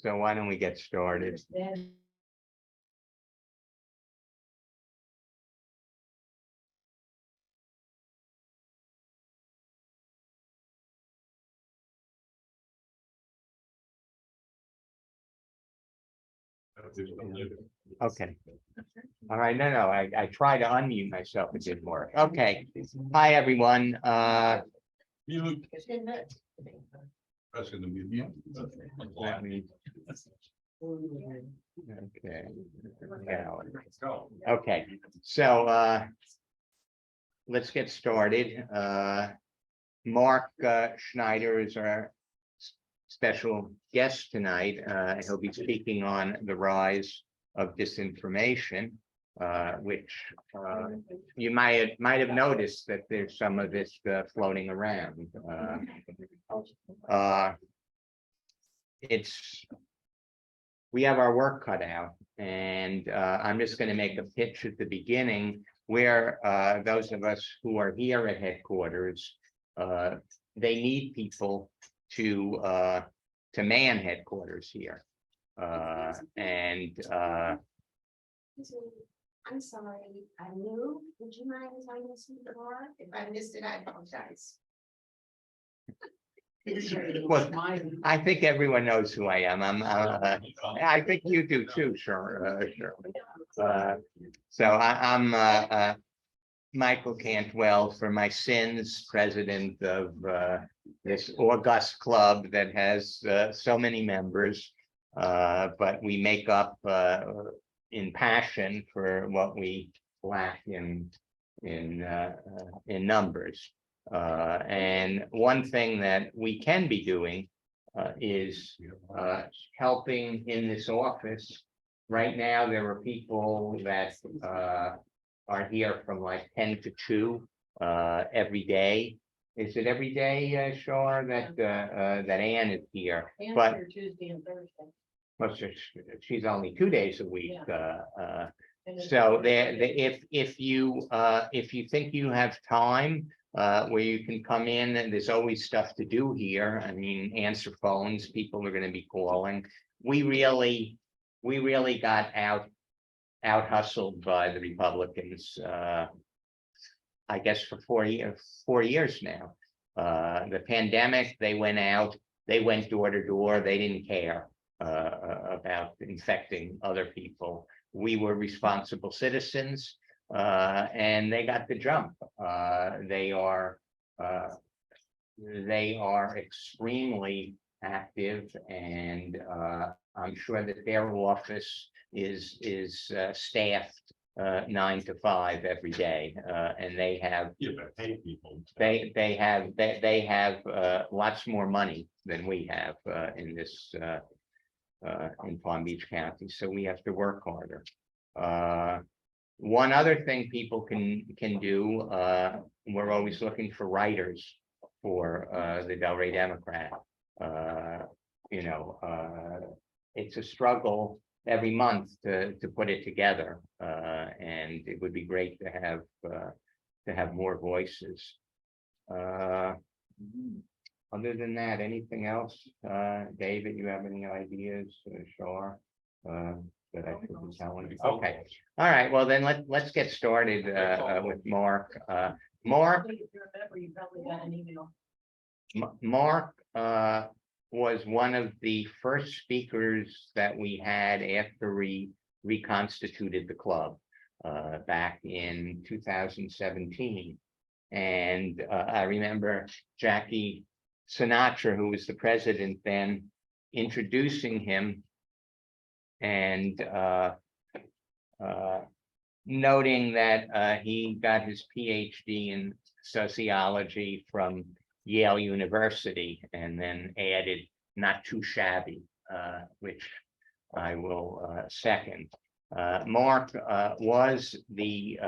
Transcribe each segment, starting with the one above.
So why don't we get started? Okay. All right. No. I tried to unmute myself. It didn't work. Okay. Hi, everyone. That's gonna be you. Let me. Okay. Yeah. Okay. So let's get started. Mark Schneider is our special guest tonight. He'll be speaking on the rise of disinformation, which you might have noticed that there's some of this floating around. We have our work cut out, and I'm just going to make a pitch at the beginning where those of us who are here at headquarters, they need people to man headquarters here. I'm sorry, I'm new. Would you mind telling us who you are? If I missed it, I apologize. Well, I think everyone knows who I am. I think you do too, sure. So I'm Michael Cantwell, for my sins, president of this august club that has so many members, but we make up in passion for what we lack in numbers. And one thing that we can be doing is helping in this office. Right now, there are people that are here from like 10 to 2 every day. Is it every day, Shar, that Ann is here? But Tuesday and Thursday. well, she's only 2 days a week. Yeah. So if you think you have time where you can come in, and there's always stuff to do here. I mean, answer phones, people are going to be calling. We really got out hustled by the Republicans, I guess for 4 years now. The pandemic, they went out, they went door to door, they didn't care about infecting other people. We were responsible citizens, and they got the jump. They are extremely active, and I'm sure that their office is staffed 9 to 5 every day, and they have they have lots more money than we have in this in Palm Beach County, so we have to work harder. One other thing people can do, we're always looking for writers for the Delray Democrat. It's a struggle every month to put it together, and it would be great to have more voices. Other than that, anything else, David? You have any ideas, Shar, that I should be telling you? Okay, all right. Well, then let's get started with Mark. Mark. You probably got an email. Mark was one of the first speakers that we had after we reconstituted the club back in 2017. And I remember Jackie Sinatra, who was the president then, introducing him and noting that he got his PhD in sociology from Yale University, and then added "not too shabby," which I will second. Mark was the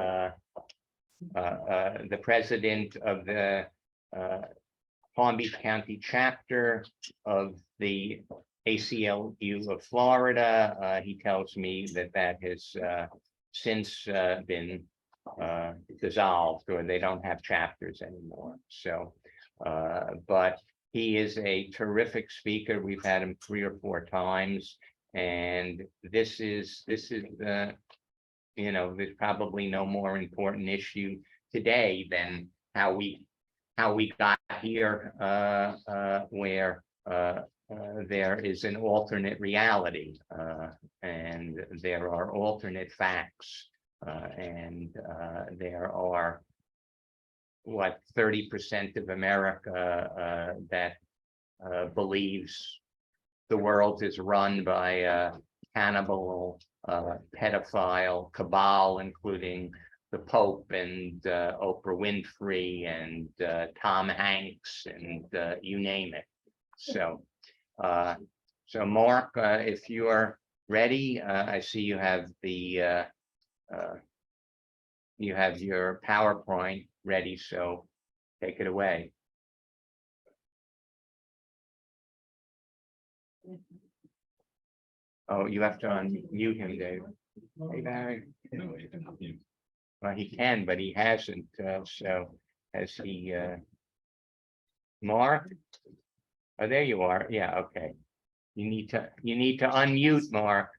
president of the Palm Beach County chapter of the ACLU of Florida. He tells me that has since been dissolved, or they don't have chapters anymore. So, but He is a terrific speaker. We've had him 3 or 4 times, and this is there's probably no more important issue today than how we got here, where there is an alternate reality, and there are alternate facts, and there are 30% of America that believes the world is run by a cannibal, pedophile cabal, including the Pope and Oprah Winfrey and Tom Hanks and you name it. So, Mark, if you are ready, I see you have your PowerPoint ready, so take it away. Oh, you have to unmute him, Dave. Hey, Barry. Well, he can, but he hasn't. So has he? Mark? Oh, there you are. Yeah. Okay. You need to unmute, Mark.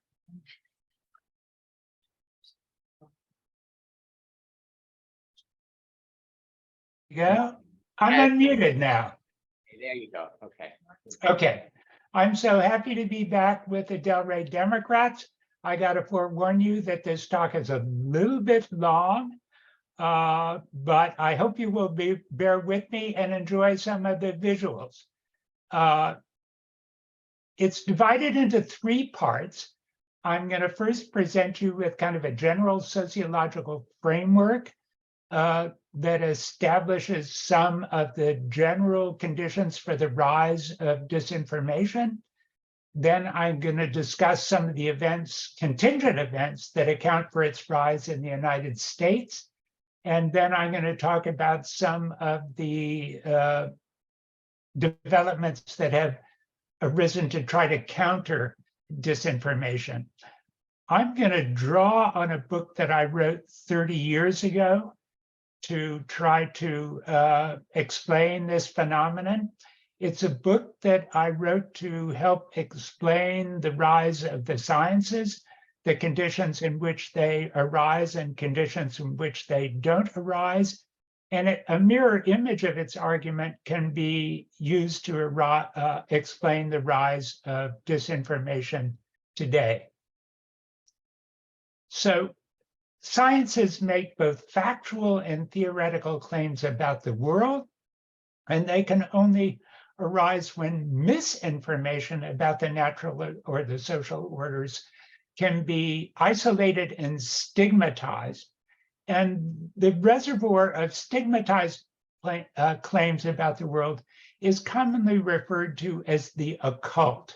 Yeah, I'm unmuted now. There you go. Okay. Okay. I'm so happy to be back with the Delray Democrats. I got to forewarn you that this talk is a little bit long, but I hope you will bear with me and enjoy some of the visuals. It's divided into 3 parts. I'm going to first present you with kind of a general sociological framework that establishes some of the general conditions for the rise of disinformation. Then I'm going to discuss some of the contingent events that account for its rise in the United States. And then I'm going to talk about some of the developments that have arisen to try to counter disinformation. I'm going to draw on a book that I wrote 30 years ago to try to explain this phenomenon. It's a book that I wrote to help explain the rise of the sciences, the conditions in which they arise and conditions in which they don't arise. And a mirror image of its argument can be used to explain the rise of disinformation today. So sciences make both factual and theoretical claims about the world, and they can only arise when misinformation about the natural or the social orders can be isolated and stigmatized. And the reservoir of stigmatized claims about the world is commonly referred to as the occult.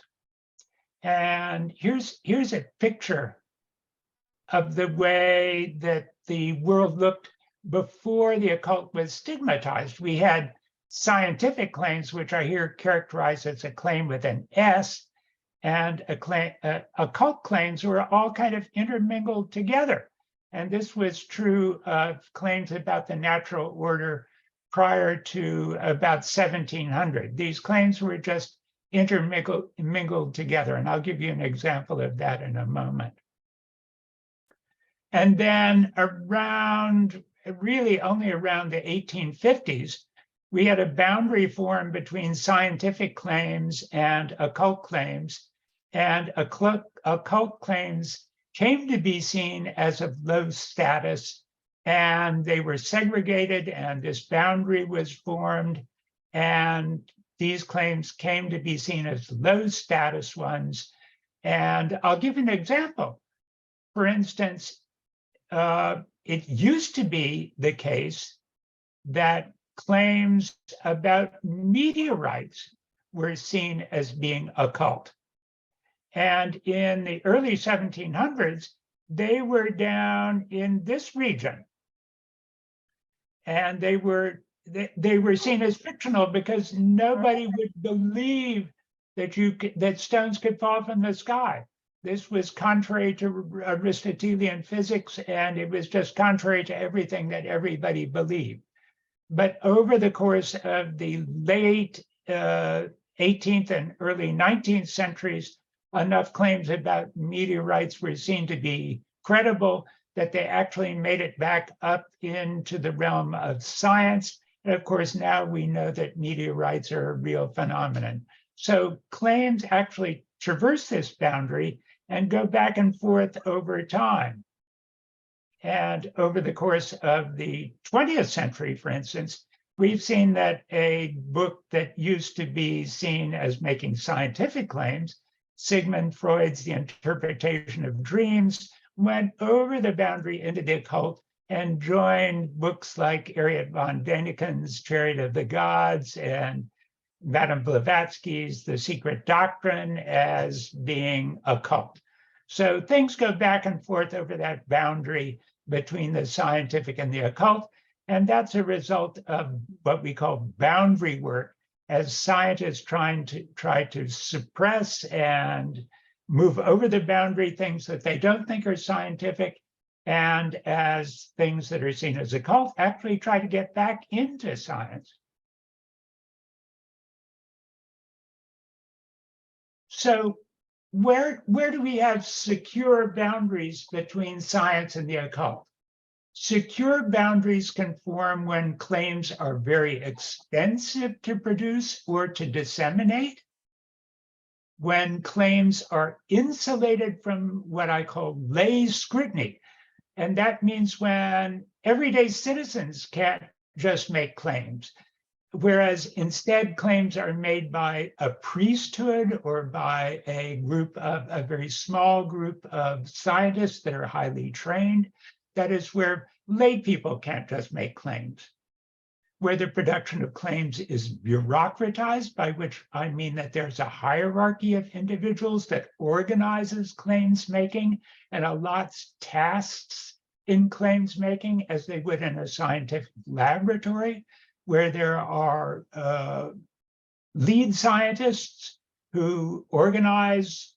And here's a picture of the way that the world looked before the occult was stigmatized. We had scientific claims, which are here characterized as a claim with an S, and occult claims were all kind of intermingled together. And this was true of claims about the natural order prior to about 1700. These claims were just intermingled together, and I'll give you an example of that in a moment. And then really only around the 1850s, we had a boundary formed between scientific claims and occult claims, and occult claims came to be seen as of low status, and they were segregated, and this boundary was formed, and these claims came to be seen as low status ones. And I'll give an example. For instance, it used to be the case that claims about meteorites were seen as being occult. And in the early 1700s, they were down in this region. And they were seen as fictional because nobody would believe that stones could fall from the sky. This was contrary to Aristotelian physics, and it was just contrary to everything that everybody believed. But over the course of the late 18th and early 19th centuries, enough claims about meteorites were seen to be credible that they actually made it back up into the realm of science. And of course, now we know that meteorites are a real phenomenon. So claims actually traverse this boundary and go back and forth over time. And over the course of the 20th century, for instance, we've seen that a book that used to be seen as making scientific claims, Sigmund Freud's The Interpretation of Dreams, went over the boundary into the occult and joined books like Erich von Däniken's Chariot of the Gods and Madame Blavatsky's The Secret Doctrine as being occult. So things go back and forth over that boundary between the scientific and the occult, and that's a result of what we call boundary work, as scientists try to suppress and move over the boundary things that they don't think are scientific, and as things that are seen as occult actually try to get back into science. So where do we have secure boundaries between science and the occult? Secure boundaries can form when claims are very expensive to produce or to disseminate, when claims are insulated from what I call lay scrutiny. And that means when everyday citizens can't just make claims, whereas instead claims are made by a priesthood or by a very small group of scientists that are highly trained. That is where lay people can't just make claims. Where the production of claims is bureaucratized, by which I mean that there's a hierarchy of individuals that organizes claims making and allots tasks in claims making as they would in a scientific laboratory, where there are lead scientists who organize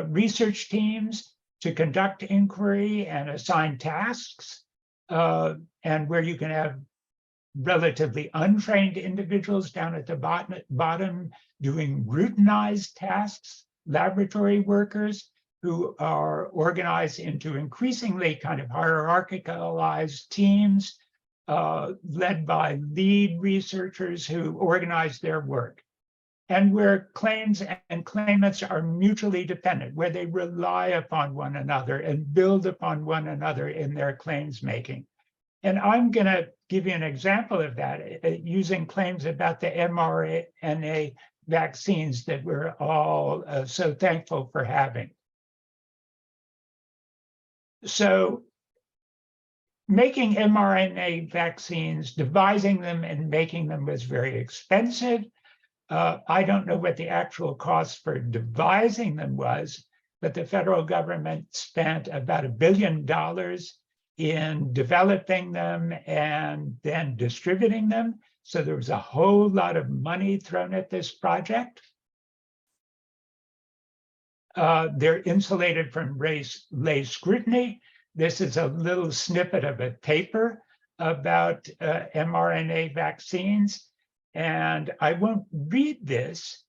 research teams to conduct inquiry and assign tasks, and where you can have relatively untrained individuals down at the bottom doing routinized tasks, laboratory workers who are organized into increasingly kind of hierarchicalized teams led by lead researchers who organize their work, and where claims and claimants are mutually dependent, where they rely upon one another and build upon one another in their claims making. And I'm going to give you an example of that using claims about the mRNA vaccines that we're all so thankful for having. So making mRNA vaccines, devising them and making them was very expensive. I don't know what the actual cost for devising them was, but the federal government spent about $1 billion in developing them and then distributing them. So there was a whole lot of money thrown at this project. They're insulated from lay scrutiny. This is a little snippet of a paper about mRNA vaccines. And I won't read this.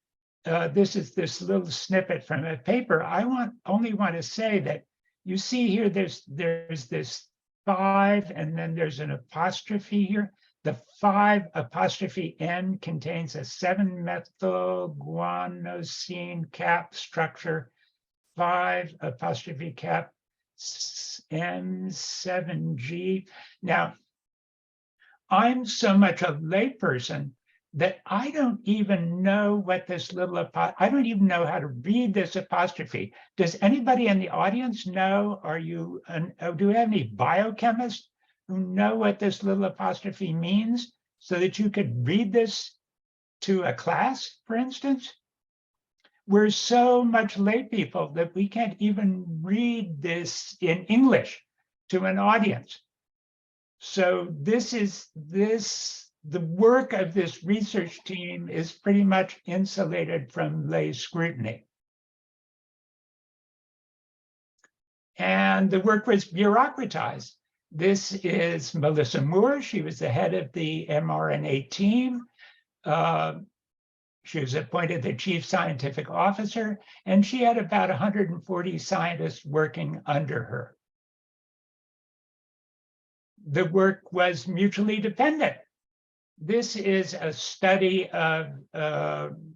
This is this little snippet from a paper. I only want to say that you see here, there's this 5, and then there's an apostrophe here. The 5'N contains a 7-methylguanosine cap structure, 5'N 7G. Now, I'm so much a layperson that I don't even know what this little I don't even know how to read this apostrophe. Does anybody in the audience know? Do we have any biochemists who know what this little apostrophe means so that you could read this to a class, for instance? We're so much lay people that we can't even read this in English to an audience. So the work of this research team is pretty much insulated from lay scrutiny. And the work was bureaucratized. This is Melissa Moore. She was the head of the mRNA team. She was appointed the chief scientific officer, and she had about 140 scientists working under her. The work was mutually dependent. This is a study of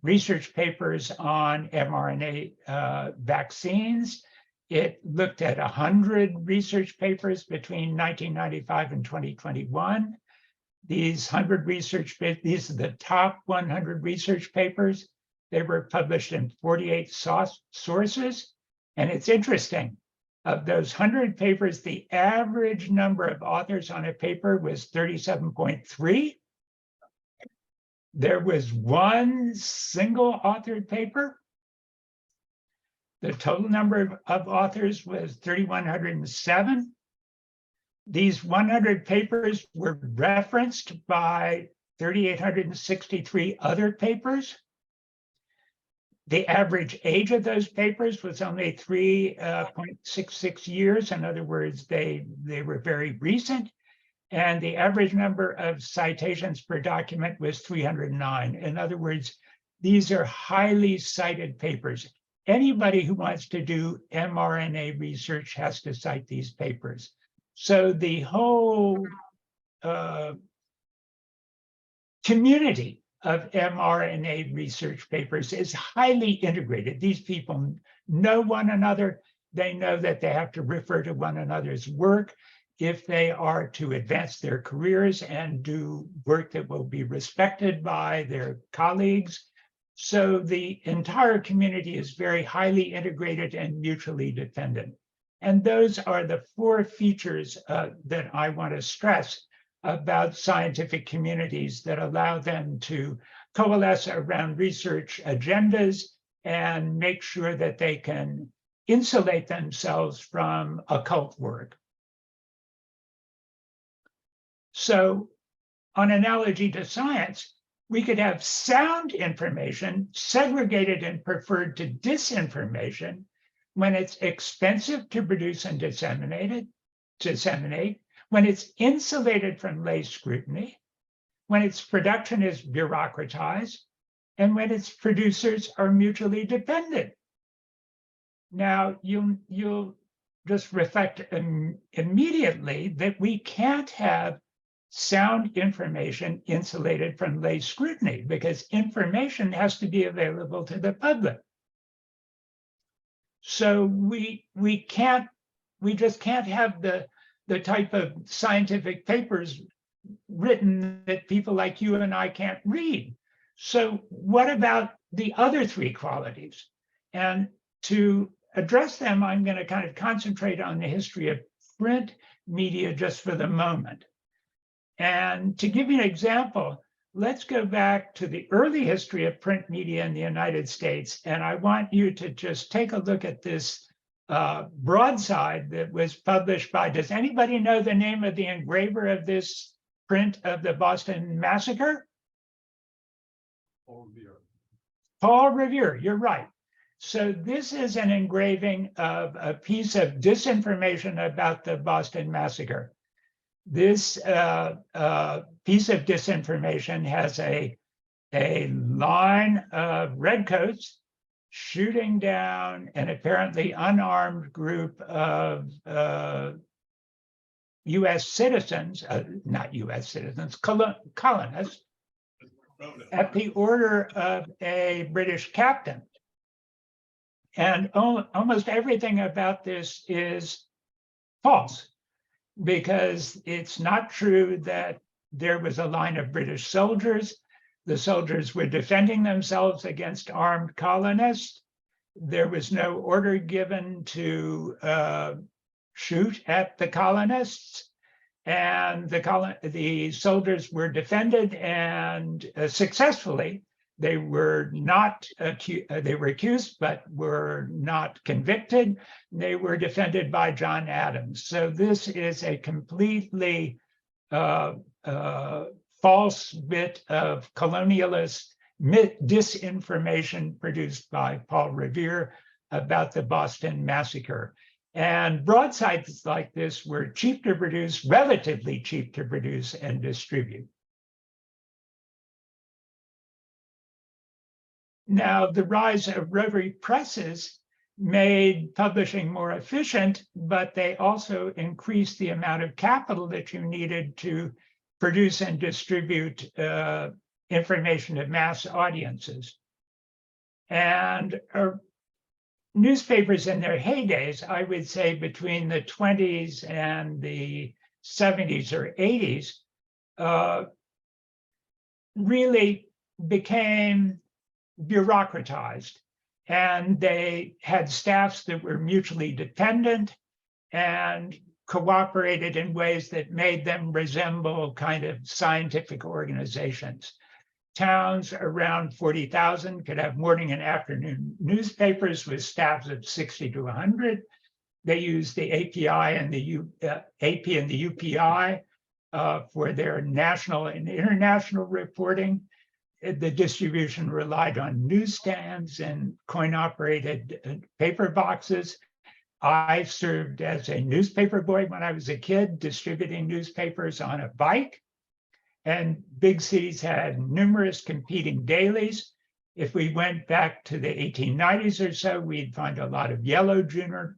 research papers on mRNA vaccines. It looked at 100 research papers between 1995 and 2021. These 100 research papers, these are the top 100 research papers. They were published in 48 sources. And it's interesting, of those 100 papers, the average number of authors on a paper was 37.3. There was one single authored paper. The total number of authors was 3,107. These 100 papers were referenced by 3,863 other papers. The average age of those papers was only 3.66 years. In other words, they were very recent. And the average number of citations per document was 309. In other words, these are highly cited papers. Anybody who wants to do mRNA research has to cite these papers. So the whole community of mRNA research papers is highly integrated. These people know one another. They know that they have to refer to one another's work if they are to advance their careers and do work that will be respected by their colleagues. So the entire community is very highly integrated and mutually dependent. And those are the four features that I want to stress about scientific communities that allow them to coalesce around research agendas and make sure that they can insulate themselves from occult work. So, on analogy to science, we could have sound information segregated and preferred to disinformation when it's expensive to produce and disseminate, when it's insulated from lay scrutiny, when its production is bureaucratized, and when its producers are mutually dependent. Now, you'll just reflect immediately that we can't have sound information insulated from lay scrutiny because information has to be available to the public. So we just can't have the type of scientific papers written that people like you and I can't read. So what about the other three qualities? And to address them, I'm going to kind of concentrate on the history of print media just for the moment. And to give you an example, let's go back to the early history of print media in the United States. And I want you to just take a look at this broadside that was published by, does anybody know the name of the engraver of this print of the Boston Massacre? Paul Revere, you're right. So this is an engraving of a piece of disinformation about the Boston Massacre. This piece of disinformation has a line of redcoats shooting down an apparently unarmed group of US citizens, not US citizens, colonists, at the order of a British captain. And almost everything about this is false, because it's not true that there was a line of British soldiers. The soldiers were defending themselves against armed colonists. There was no order given to shoot at the colonists. And the soldiers were defended, and successfully. They were accused, but were not convicted. They were defended by John Adams. So this is a completely false bit of colonialist disinformation produced by Paul Revere about the Boston Massacre. And broadsides like this were cheap to produce, relatively cheap to produce and distribute. Now, the rise of rotary presses made publishing more efficient, but they also increased the amount of capital that you needed to produce and distribute information to mass audiences. And newspapers in their heydays, I would say between the 20s and the 70s or 80s, really became bureaucratized. And they had staffs that were mutually dependent and cooperated in ways that made them resemble kind of scientific organizations. Towns around 40,000 could have morning and afternoon newspapers with staffs of 60 to 100. They used the API and the AP and the UPI for their national and international reporting. The distribution relied on newsstands and coin-operated paper boxes. I served as a newspaper boy when I was a kid, distributing newspapers on a bike. And big cities had numerous competing dailies. If we went back to the 1890s or so, we'd find a lot of yellow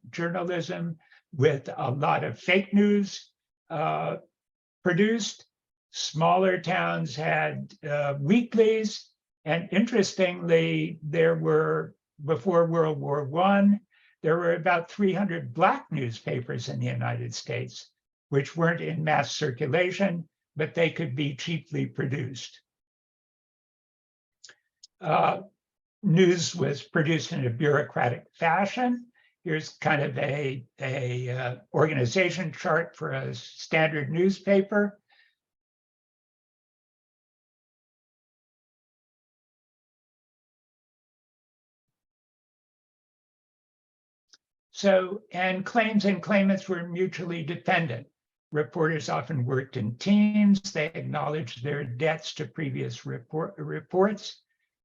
journalism with a lot of fake news produced. Smaller towns had weeklies. And interestingly, there were, before World War I, there were about 300 Black newspapers in the United States, which weren't in mass circulation, but they could be cheaply produced. News was produced in a bureaucratic fashion. Here's kind of a organization chart for a standard newspaper. So, and claims and claimants were mutually dependent. Reporters often worked in teams. They acknowledged their debts to previous reports,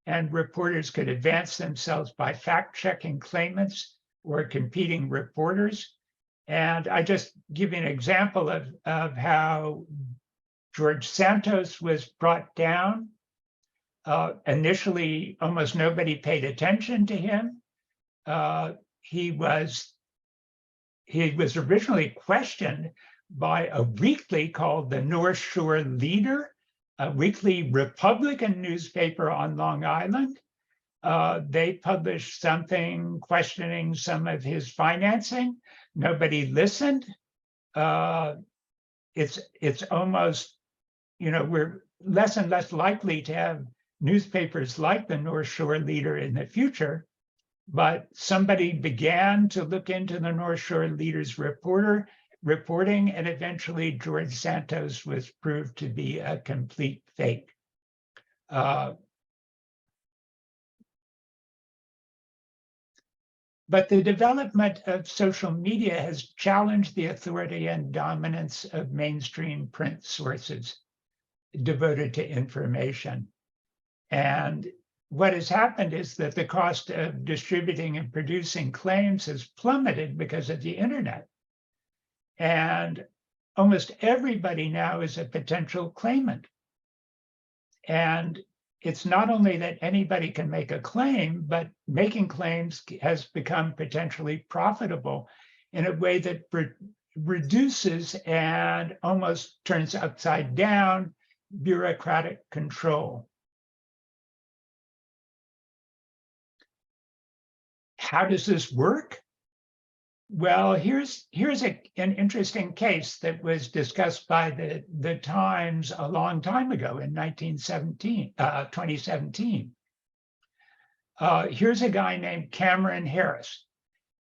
and reporters could advance themselves by fact-checking claimants or competing reporters. And I just give you an example of how George Santos was brought down. Initially, almost nobody paid attention to him. He was originally questioned by a weekly called the North Shore Leader, a weekly Republican newspaper on Long Island. They published something questioning some of his financing. Nobody listened. It's almost, we're less and less likely to have newspapers like the North Shore Leader in the future. But somebody began to look into the North Shore Leader's reporting, and eventually George Santos was proved to be a complete fake. But the development of social media has challenged the authority and dominance of mainstream print sources devoted to information. And what has happened is that the cost of distributing and producing claims has plummeted because of the internet. And almost everybody now is a potential claimant. And it's not only that anybody can make a claim, but making claims has become potentially profitable in a way that reduces and almost turns upside down bureaucratic control. How does this work? Well, here's an interesting case that was discussed by the Times a long time ago in 2017. Here's a guy named Cameron Harris.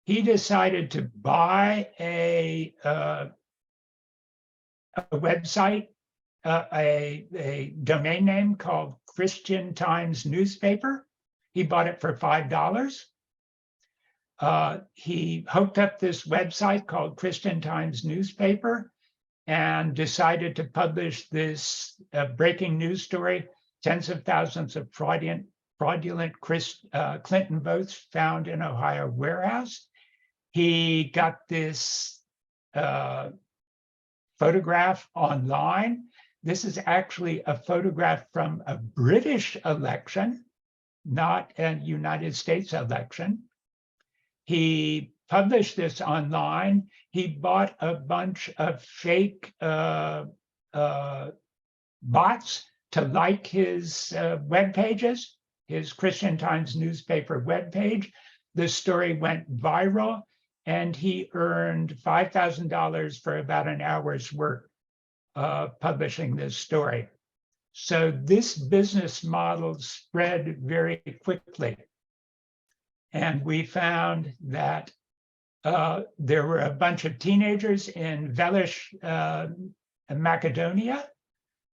He decided to buy a website, a domain name called Christian Times Newspaper. He bought it for $5. He hooked up this website called Christian Times Newspaper and decided to publish this breaking news story: tens of thousands of fraudulent Clinton votes found in Ohio warehouse. He got this photograph online. This is actually a photograph from a British election. not a United States election. He published this online. He bought a bunch of fake bots to like his web pages, his Christian Times newspaper webpage. The story went viral, and he earned $5,000 for about an hour's work publishing this story. So this business model spread very quickly. And we found that there were a bunch of teenagers in Velish, Macedonia,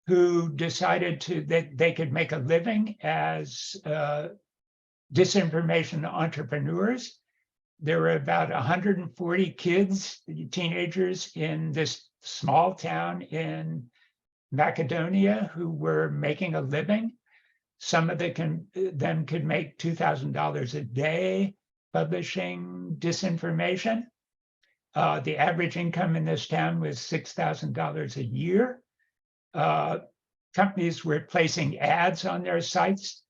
who decided that they could make a living as disinformation entrepreneurs. There were about 140 kids, teenagers in this small town in Macedonia who were making a living. Some of them could make $2,000 a day publishing disinformation. The average income in this town was $6,000 a year. Companies were placing ads on their sites.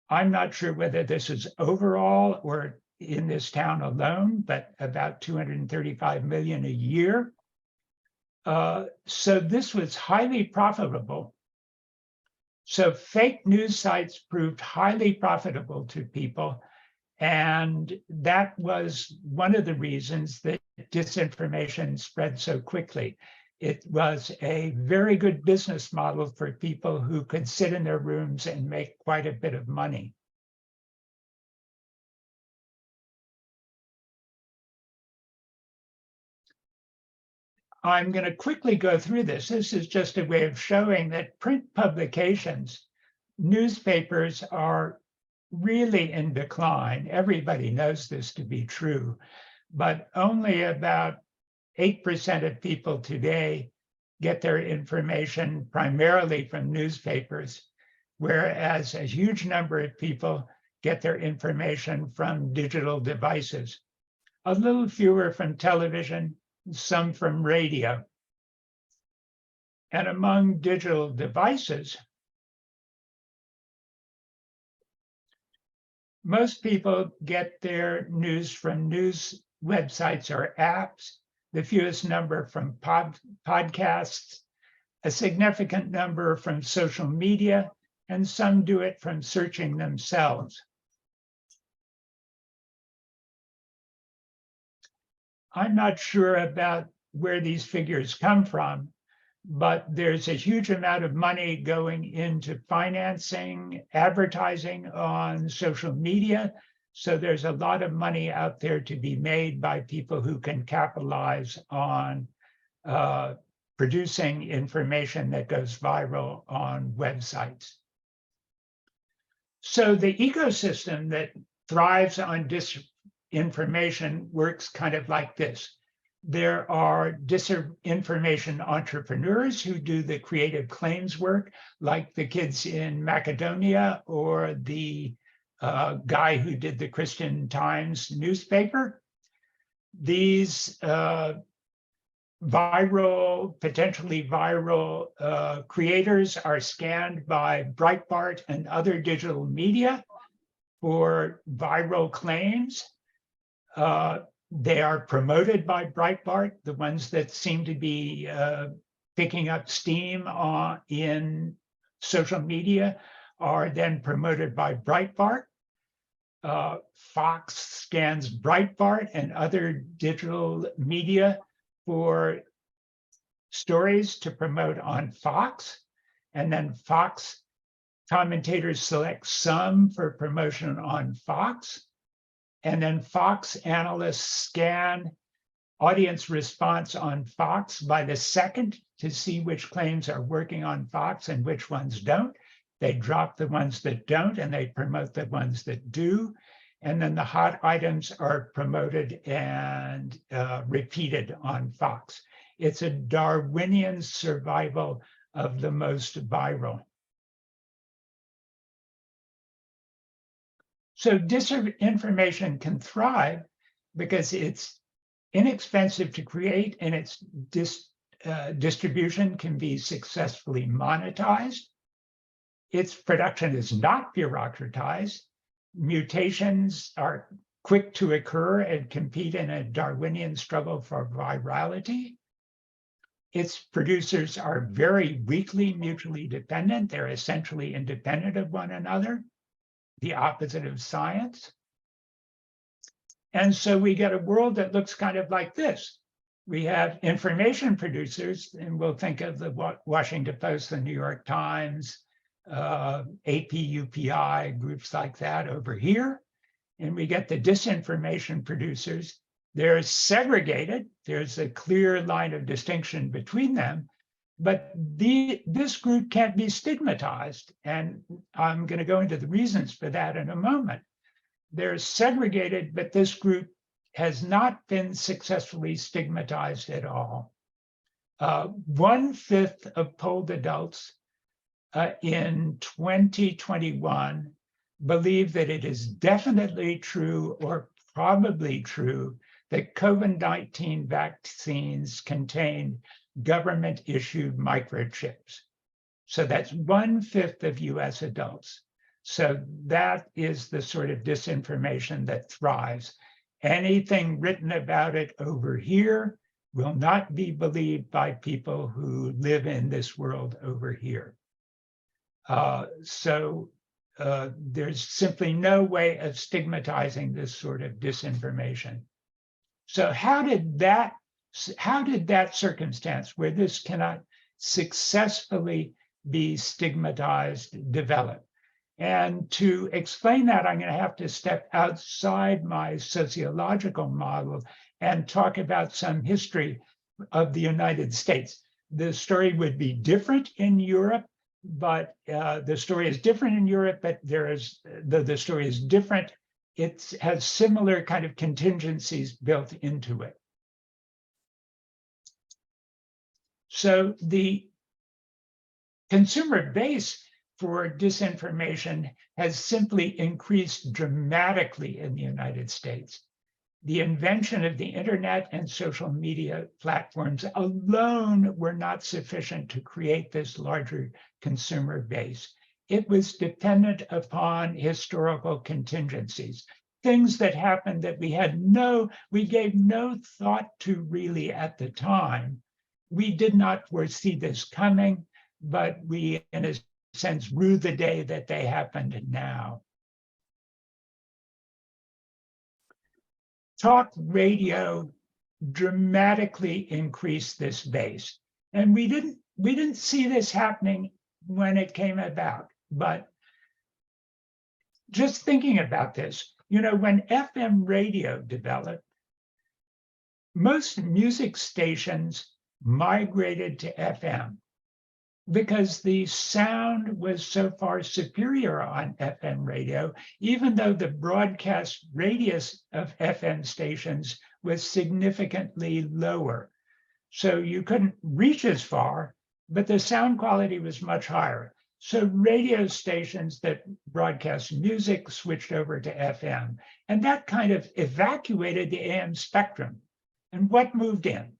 I'm not sure whether this is overall or in this town alone, but about 235 million a year. So this was highly profitable. So fake news sites proved highly profitable to people. And that was one of the reasons that disinformation spread so quickly. It was a very good business model for people who could sit in their rooms and make quite a bit of money. I'm going to quickly go through this. This is just a way of showing that print publications, newspapers are really in decline. Everybody knows this to be true, but only about 8% of people today get their information primarily from newspapers, whereas a huge number of people get their information from digital devices. A little fewer from television, some from radio. And among digital devices, most people get their news from news websites or apps, the fewest number from podcasts, a significant number from social media, and some do it from searching themselves. I'm not sure about where these figures come from, but there's a huge amount of money going into financing, advertising on social media. So there's a lot of money out there to be made by people who can capitalize on producing information that goes viral on websites. So the ecosystem that thrives on disinformation works kind of like this. There are disinformation entrepreneurs who do the creative claims work, like the kids in Macedonia or the guy who did the Christian Times newspaper. These potentially viral creators are scanned by Breitbart and other digital media for viral claims. They are promoted by Breitbart. The ones that seem to be picking up steam in social media are then promoted by Breitbart. Fox scans Breitbart and other digital media for stories to promote on Fox. And then Fox commentators select some for promotion on Fox. And then Fox analysts scan audience response on Fox by the second to see which claims are working on Fox and which ones don't. They drop the ones that don't and they promote the ones that do. And then the hot items are promoted and repeated on Fox. It's a Darwinian survival of the most viral. So disinformation can thrive because it's inexpensive to create and its distribution can be successfully monetized. its production is not bureaucratized. Mutations are quick to occur and compete in a Darwinian struggle for virality. Its producers are very weakly mutually dependent. They're essentially independent of one another, the opposite of science. And so we get a world that looks kind of like this. We have information producers, and we'll think of the Washington Post, the New York Times, APUPI, groups like that over here. And we get the disinformation producers. They're segregated. There's a clear line of distinction between them, but this group can't be stigmatized. And I'm going to go into the reasons for that in a moment. They're segregated, but this group has not been successfully stigmatized at all. 1/5 of polled adults in 2021 believe that it is definitely true or probably true that COVID-19 vaccines contain government-issued microchips. So that's 1/5 of US adults. So that is the sort of disinformation that thrives. Anything written about it over here will not be believed by people who live in this world over here. There's simply no way of stigmatizing this sort of disinformation. So how did that circumstance where this cannot successfully be stigmatized develop? And to explain that, I'm going to have to step outside my sociological model and talk about some history of the United States. The story would be different in Europe, but the story is different in Europe, but the story is different. It has similar kind of contingencies built into it. So the consumer base for disinformation has simply increased dramatically in the United States. The invention of the internet and social media platforms alone were not sufficient to create this larger consumer base. It was dependent upon historical contingencies, things that happened that we gave no thought to really at the time. We did not foresee this coming, but we, in a sense, rue the day that they happened now. Talk radio dramatically increased this base. And we didn't see this happening when it came about, but just thinking about this, when FM radio developed, most music stations migrated to FM because the sound was so far superior on FM radio, even though the broadcast radius of FM stations was significantly lower. So you couldn't reach as far, but the sound quality was much higher. So radio stations that broadcast music switched over to FM, and that kind of evacuated the AM spectrum. And what moved in?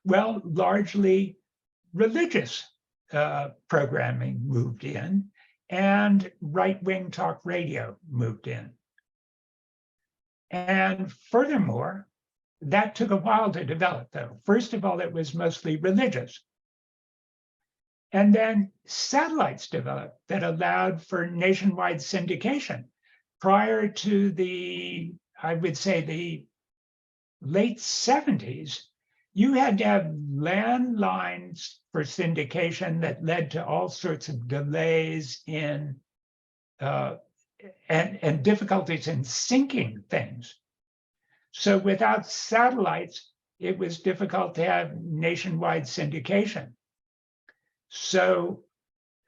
Well, largely religious programming moved in, and right-wing talk radio moved in. And furthermore, that took a while to develop, though. First of all, it was mostly religious. And then satellites developed that allowed for nationwide syndication. Prior to I would say, the late 70s, you had to have landlines for syndication that led to all sorts of delays in and difficulties in syncing things. So without satellites, it was difficult to have nationwide syndication. So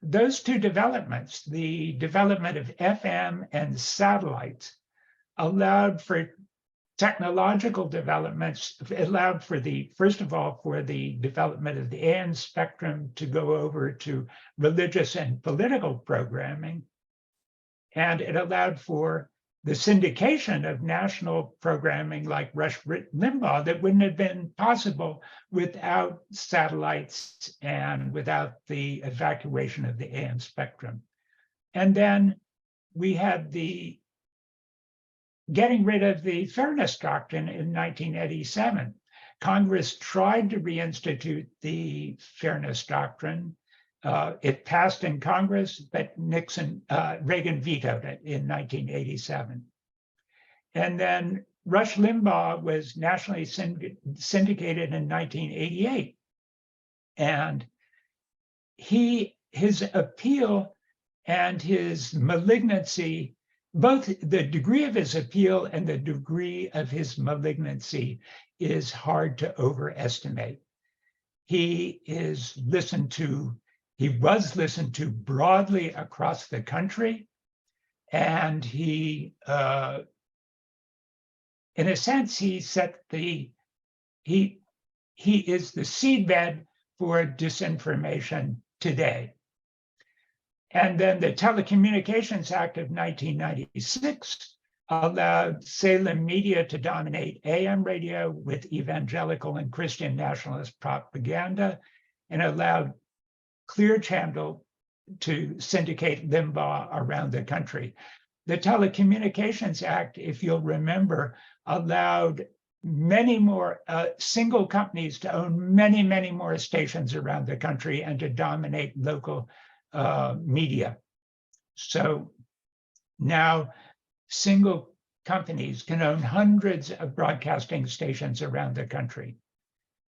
those two developments, the development of FM and satellites, allowed for technological developments, allowed for first of all, for the development of the AM spectrum to go over to religious and political programming. And it allowed for the syndication of national programming like Rush Limbaugh that wouldn't have been possible without satellites and without the evacuation of the AM spectrum. And then we had the getting rid of the Fairness Doctrine in 1987. Congress tried to reinstitute the Fairness Doctrine. It passed in Congress, but Reagan vetoed it in 1987. And then Rush Limbaugh was nationally syndicated in 1988. And his appeal and his malignancy, both the degree of his appeal and the degree of his malignancy is hard to overestimate. He was listened to broadly across the country, and he, in a sense, he is the seedbed for disinformation today. And then the Telecommunications Act of 1996 allowed Salem media to dominate AM radio with evangelical and Christian nationalist propaganda, and allowed Clear Channel to syndicate Limbaugh around the country. The Telecommunications Act, if you'll remember, allowed many more single companies to own many, many more stations around the country and to dominate local media. So now single companies can own hundreds of broadcasting stations around the country.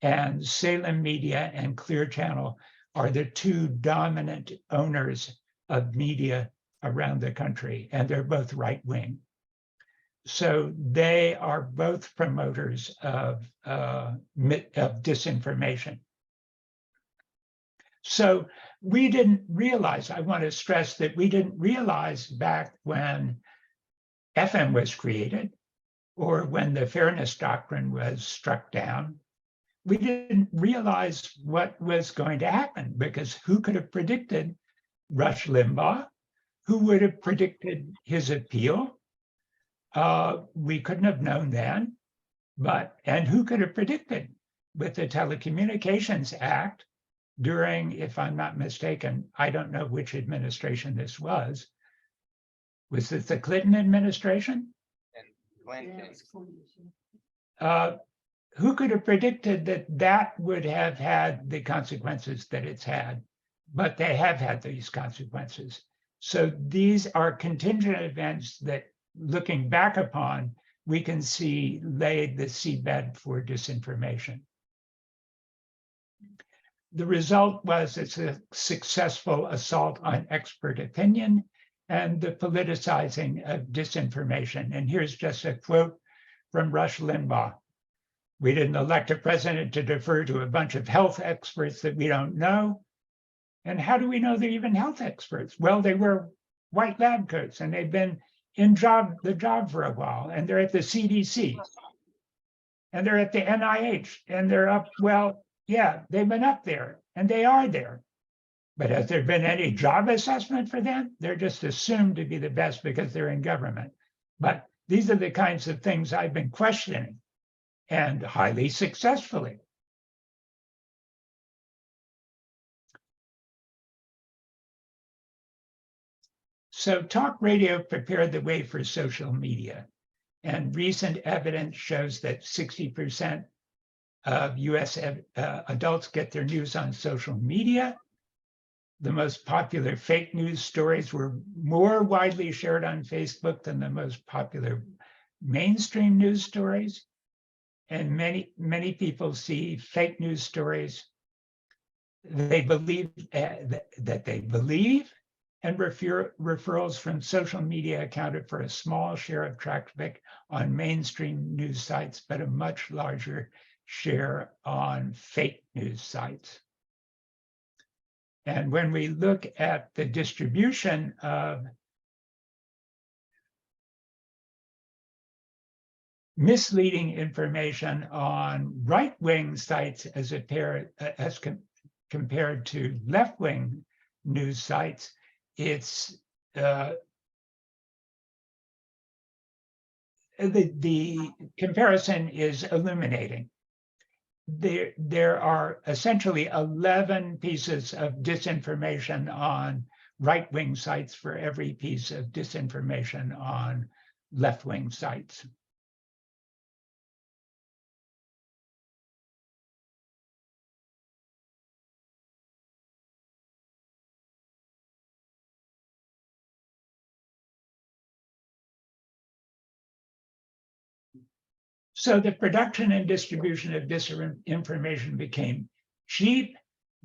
And Salem Media and Clear Channel are the two dominant owners of media around the country, and they're both right-wing. So they are both promoters of disinformation. So we didn't realize, I want to stress that we didn't realize back when FM was created or when the Fairness Doctrine was struck down, we didn't realize what was going to happen, because who could have predicted Rush Limbaugh? Who would have predicted his appeal? We couldn't have known then, and who could have predicted with the Telecommunications Act during, if I'm not mistaken, I don't know which administration this was. Was it the Clinton administration? And Clinton. Who could have predicted that would have had the consequences that it's had? But they have had these consequences. So these are contingent events that, looking back upon, we can see laid the seedbed for disinformation. The result was it's a successful assault on expert opinion and the politicizing of disinformation. And here's just a quote from Rush Limbaugh. "We didn't elect a president to defer to a bunch of health experts that we don't know. And how do we know they're even health experts? Well, they wear white lab coats and they've been in the job for a while, and they're at the CDC and they're at the NIH and they're up, well, yeah, they've been up there and they are there. But has there been any job assessment for them? They're just assumed to be the best because they're in government. But these are the kinds of things I've been questioning, and highly successfully. So talk radio prepared the way for social media. And recent evidence shows that 60% of US adults get their news on social media. The most popular fake news stories were more widely shared on Facebook than the most popular mainstream news stories. And many people see fake news stories they believe that they believe, and referrals from social media accounted for a small share of traffic on mainstream news sites, but a much larger share on fake news sites. And when we look at the distribution of misleading information on right-wing sites as compared to left-wing news sites, it's the comparison is illuminating. There are essentially 11 pieces of disinformation on right-wing sites for every piece of disinformation on left-wing sites. So the production and distribution of disinformation became cheap,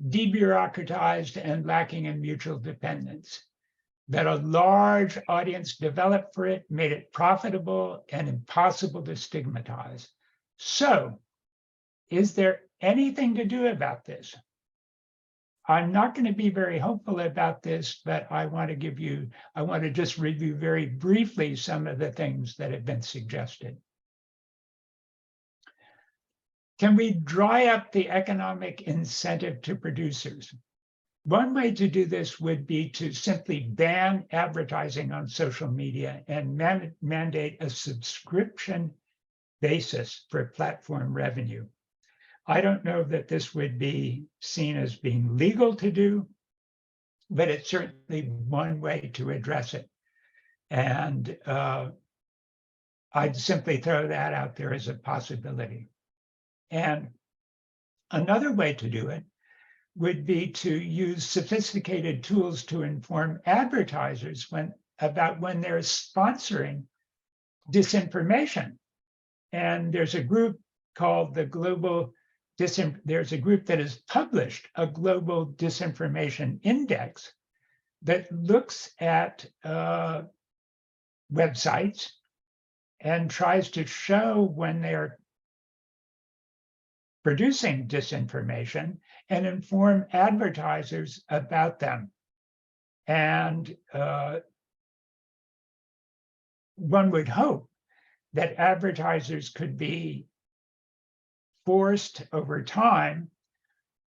debureaucratized, and lacking in mutual dependence. That a large audience developed for it made it profitable and impossible to stigmatize. So, is there anything to do about this? I'm not going to be very hopeful about this, but I want to just review very briefly some of the things that have been suggested. Can we dry up the economic incentive to producers? One way to do this would be to simply ban advertising on social media and mandate a subscription basis for platform revenue. I don't know that this would be seen as being legal to do, but it's certainly one way to address it. And I'd simply throw that out there as a possibility. And another way to do it would be to use sophisticated tools to inform advertisers about when they're sponsoring disinformation. And there's a group called the there's a group that has published a global disinformation index that looks at websites and tries to show when they're producing disinformation and inform advertisers about them. And one would hope that advertisers could be forced over time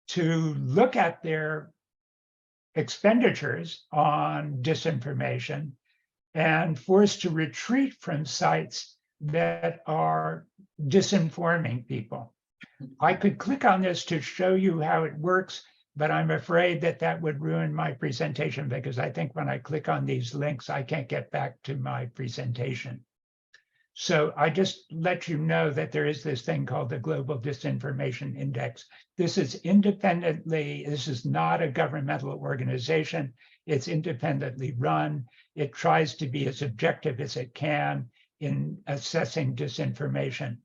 to look at their expenditures on disinformation and forced to retreat from sites that are disinforming people. I could click on this to show you how it works, but I'm afraid that that would ruin my presentation because I think when I click on these links, I can't get back to my presentation. So I just let you know that there is this thing called the Global Disinformation Index. This is not a governmental organization. It's independently run. It tries to be as objective as it can in assessing disinformation.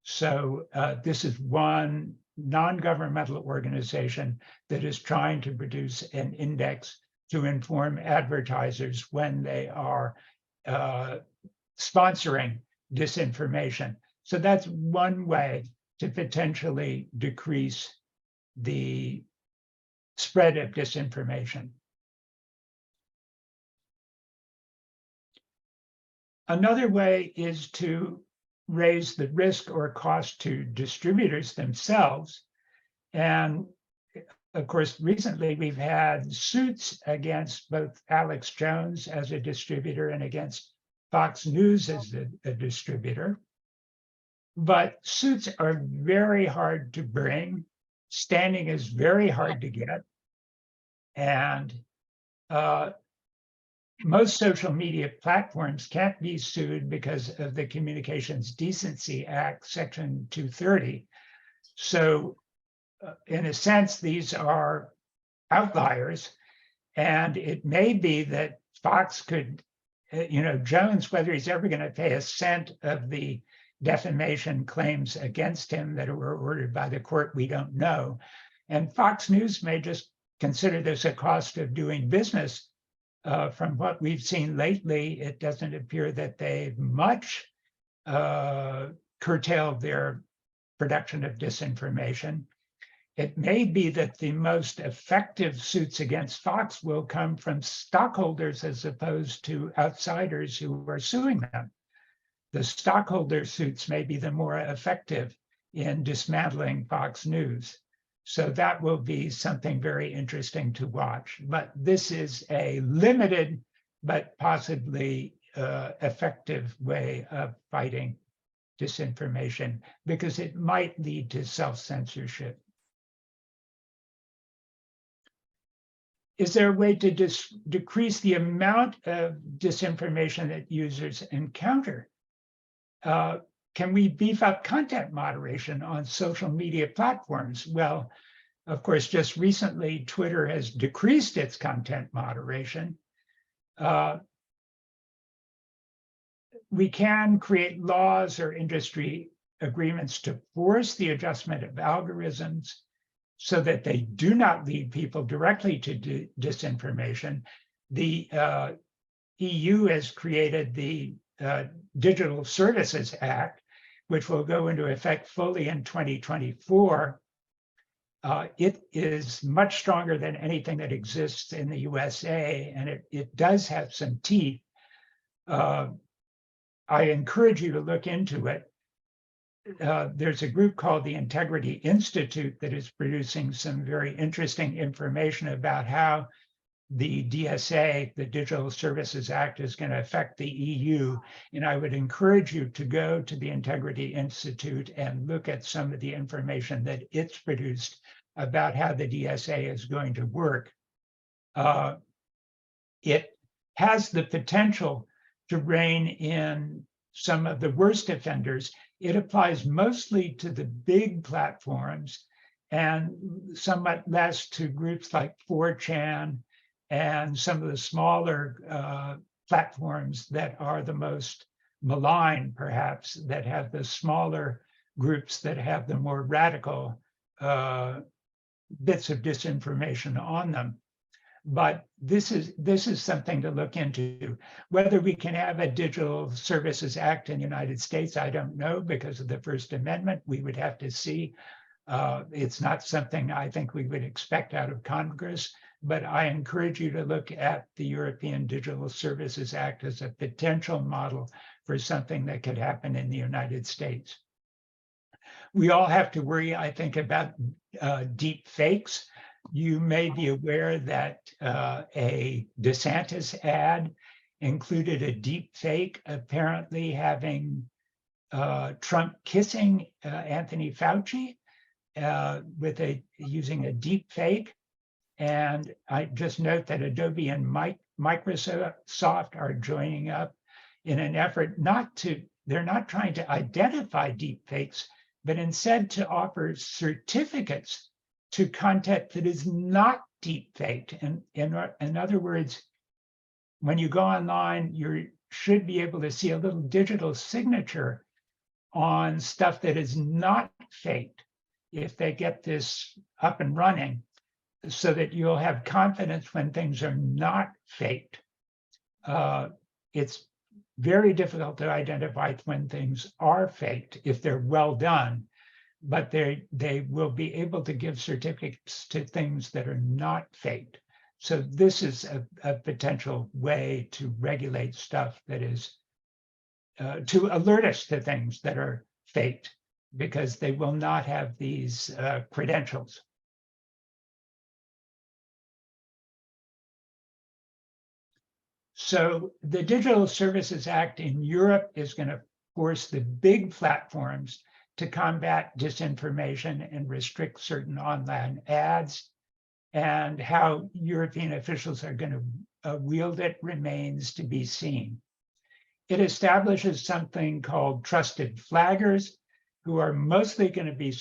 So this is one non-governmental organization that is trying to produce an index to inform advertisers when they are sponsoring disinformation. So that's one way to potentially decrease the spread of disinformation. Another way is to raise the risk or cost to distributors themselves. And of course, recently we've had suits against both Alex Jones as a distributor and against Fox News as a distributor. But suits are very hard to bring. Standing is very hard to get. And most social media platforms can't be sued because of the Communications Decency Act, Section 230. So in a sense, these are outliers. And it may be that Fox could, Jones, whether he's ever going to pay a cent of the defamation claims against him that were ordered by the court, we don't know. And Fox News may just consider this a cost of doing business. From what we've seen lately, it doesn't appear that they've much curtailed their production of disinformation. It may be that the most effective suits against Fox will come from stockholders as opposed to outsiders who are suing them. The stockholder suits may be the more effective in dismantling Fox News. So that will be something very interesting to watch. But this is a limited, but possibly effective way of fighting disinformation, because it might lead to self-censorship. Is there a way to decrease the amount of disinformation that users encounter? Can we beef up content moderation on social media platforms? Well, of course, just recently, Twitter has decreased its content moderation. We can create laws or industry agreements to force the adjustment of algorithms so that they do not lead people directly to disinformation. The EU has created the Digital Services Act, which will go into effect fully in 2024. It is much stronger than anything that exists in the USA, and it does have some teeth. I encourage you to look into it. There's a group called the Integrity Institute that is producing some very interesting information about how the DSA, the Digital Services Act, is going to affect the EU. And I would encourage you to go to the Integrity Institute and look at some of the information that it's produced about how the DSA is going to work. It has the potential to rein in some of the worst offenders. It applies mostly to the big platforms and somewhat less to groups like 4chan and some of the smaller platforms that are the most maligned, perhaps, that have the smaller groups that have the more radical bits of disinformation on them. But this is something to look into. Whether we can have a Digital Services Act in the United States, I don't know, because of the First Amendment. We would have to see. It's not something I think we would expect out of Congress, but I encourage you to look at the European Digital Services Act as a potential model for something that could happen in the United States. We all have to worry, I think, about deep fakes. You may be aware that a DeSantis ad included a deep fake, apparently having Trump kissing Anthony Fauci using a deep fake. And I just note that Adobe and Microsoft are joining up in an effort they're not trying to identify deep fakes, but instead to offer certificates to content that is not deep faked. And in other words, when you go online, you should be able to see a little digital signature on stuff that is not faked if they get this up and running, so that you'll have confidence when things are not faked. It's very difficult to identify when things are faked if they're well done, but they will be able to give certificates to things that are not faked. So this is a potential way to regulate stuff that is, to alert us to things that are faked, because they will not have these credentials. So the Digital Services Act in Europe is going to force the big platforms to combat disinformation and restrict certain online ads. And how European officials are going to wield it remains to be seen. It establishes something called trusted flaggers, who are mostly going to be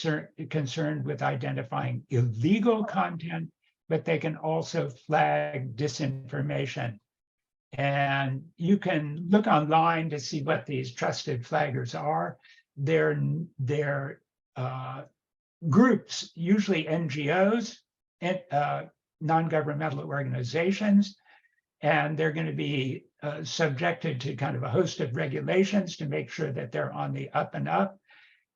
concerned with identifying illegal content, but they can also flag disinformation. And you can look online to see what these trusted flaggers are. They're groups, usually NGOs, and non-governmental organizations, and they're going to be subjected to kind of a host of regulations to make sure that they're on the up and up.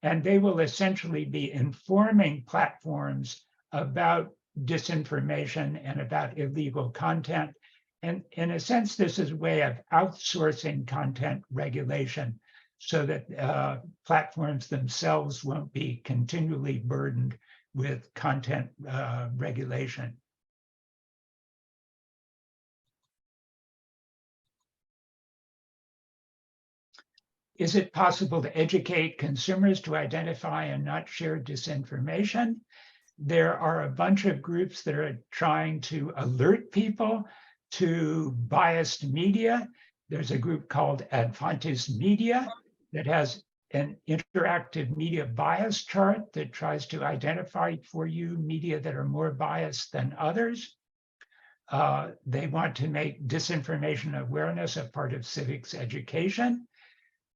And they will essentially be informing platforms about disinformation and about illegal content. And in a sense, this is a way of outsourcing content regulation so that platforms themselves won't be continually burdened with content regulation. Is it possible to educate consumers to identify and not share disinformation? There are a bunch of groups that are trying to alert people to biased media. There's a group called Advantis Media that has an interactive media bias chart that tries to identify for you media that are more biased than others. They want to make disinformation awareness a part of civics education.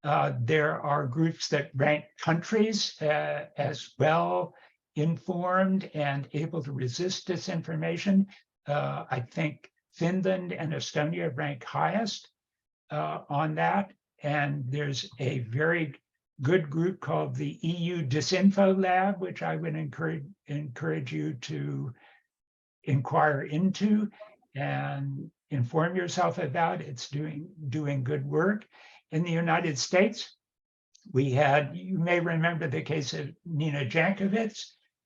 There are groups that rank countries as well informed and able to resist disinformation. I think Finland and Estonia rank highest on that. And there's a very good group called the EU Disinfo Lab, which I would encourage you to inquire into and inform yourself about. It's doing good work. In the United States, we had, you may remember the case of Nina Jankovic.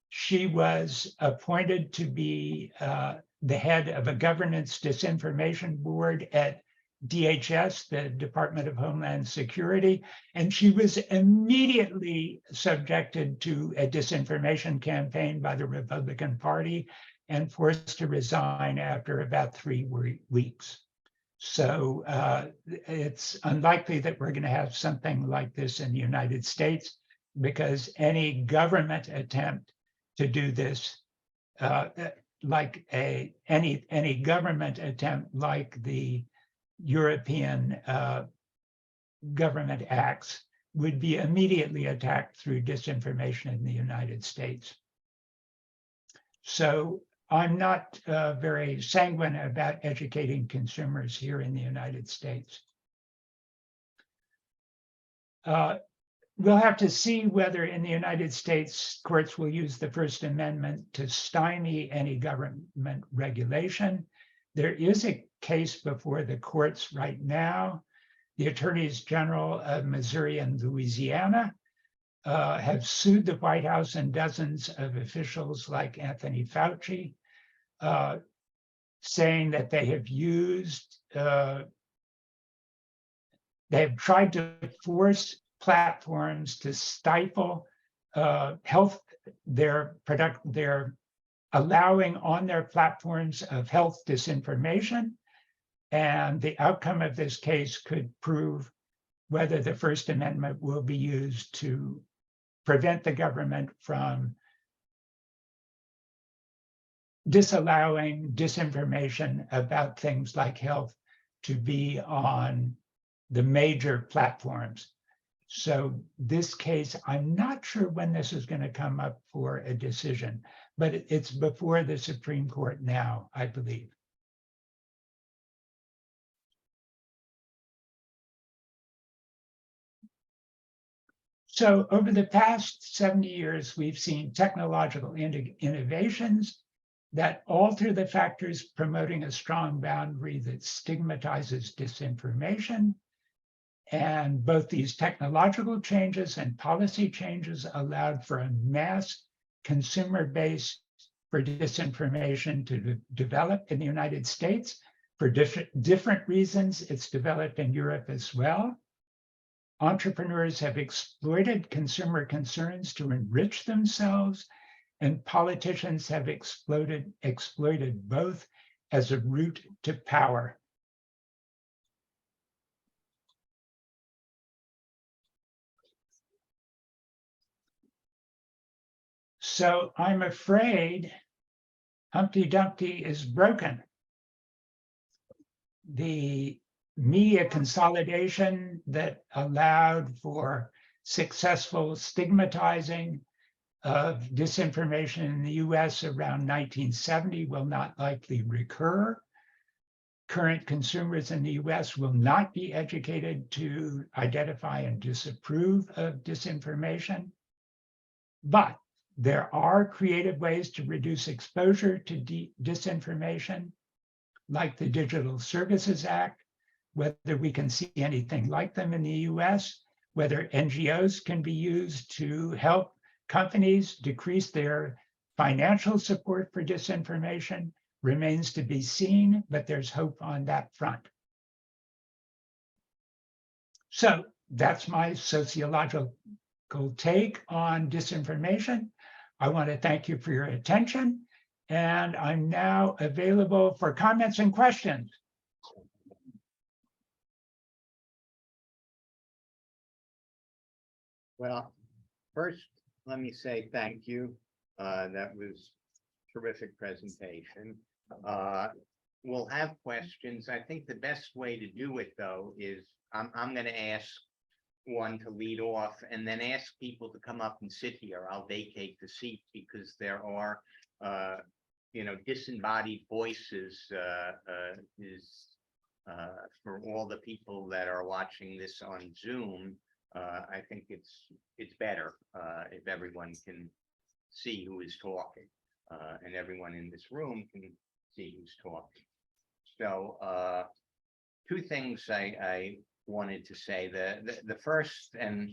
She was appointed to be the head of a governance disinformation board at DHS, the Department of Homeland Security, and she was immediately subjected to a disinformation campaign by the Republican Party and forced to resign after about 3 weeks. So it's unlikely that we're going to have something like this in the United States, because any government attempt to do this, like any government attempt like the European government acts, would be immediately attacked through disinformation in the United States. So I'm not very sanguine about educating consumers here in the United States. We'll have to see whether in the United States courts will use the First Amendment to stymie any government regulation. There is a case before the courts right now. The attorneys general of Missouri and Louisiana have sued the White House and dozens of officials like Anthony Fauci, saying that they have used, they have tried to force platforms to stifle health, their allowing on their platforms of health disinformation. And the outcome of this case could prove whether the First Amendment will be used to prevent the government from disallowing disinformation about things like health to be on the major platforms. So this case, I'm not sure when this is going to come up for a decision, but it's before the Supreme Court now, I believe. So over the past 70 years, we've seen technological innovations that alter the factors promoting a strong boundary that stigmatizes disinformation. And both these technological changes and policy changes allowed for a mass consumer base for disinformation to develop in the United States. For different reasons, it's developed in Europe as well. Entrepreneurs have exploited consumer concerns to enrich themselves, and politicians have exploited both as a route to power. So I'm afraid Humpty Dumpty is broken. The media consolidation that allowed for successful stigmatizing of disinformation in the US around 1970 will not likely recur. Current consumers in the US will not be educated to identify and disapprove of disinformation. But there are creative ways to reduce exposure to disinformation, like the Digital Services Act, whether we can see anything like them in the US, whether NGOs can be used to help companies decrease their financial support for disinformation, remains to be seen, but there's hope on that front. So that's my sociological take on disinformation. I want to thank you for your attention, and I'm now available for comments and questions. Well, first, let me say thank you. That was terrific presentation. We'll have questions. I think the best way to do it, though, is I'm going to ask one to lead off and then ask people to come up and sit here. I'll vacate the seat because there are, disembodied voices for all the people that are watching this on Zoom. I think it's better if everyone can see who is talking, and everyone in this room can see who's talking. So two things I wanted to say. The first, and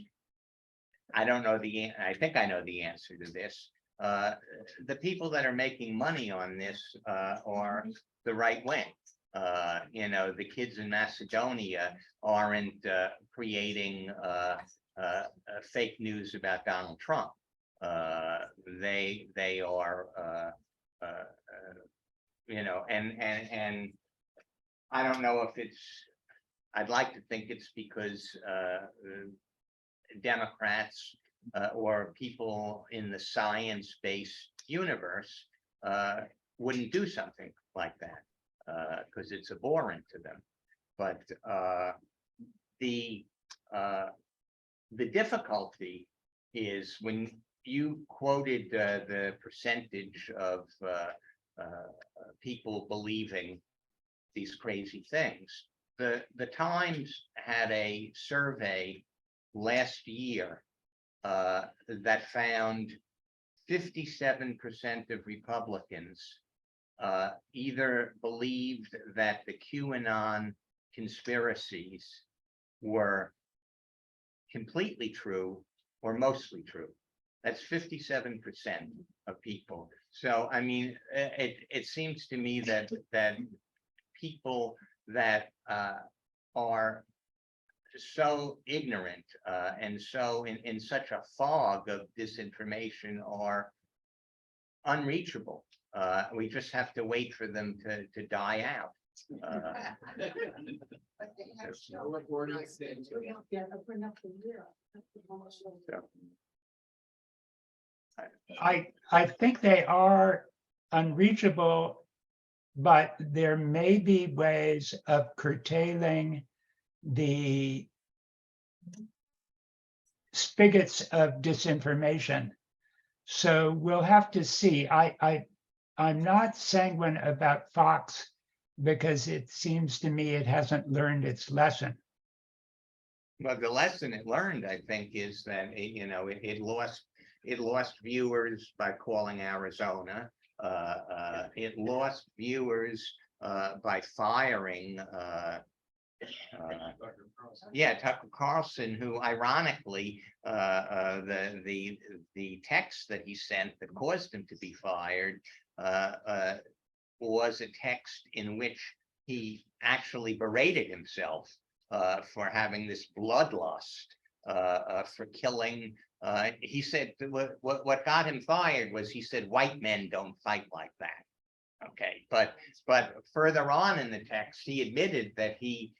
I don't know I think I know the answer to this. The people that are making money on this are the right wing. The kids in Macedonia aren't creating fake news about Donald Trump. They are, and I don't know if I'd like to think it's because Democrats or people in the science-based universe wouldn't do something like that because it's abhorrent to them. But the difficulty is when you quoted the percentage of people believing these crazy things. The Times had a survey last year that found 57% of Republicans either believed that the QAnon conspiracies were completely true or mostly true. That's 57% of people. So, I mean, it seems to me that people that are so ignorant and so in such a fog of disinformation are unreachable. We just have to wait for them to die out. But they have shown. I think they are unreachable, but there may be ways of curtailing the spigots of disinformation. So we'll have to see. I'm not sanguine about Fox because it seems to me it hasn't learned its lesson. But the lesson it learned, I think, is that it lost viewers by calling Arizona. It lost viewers by firing Tucker Carlson, who ironically the text that he sent that caused him to be fired was a text in which he actually berated himself for having this bloodlust, for killing. He said what got him fired was he said white men don't fight like that. Okay, but further on in the text, he admitted that he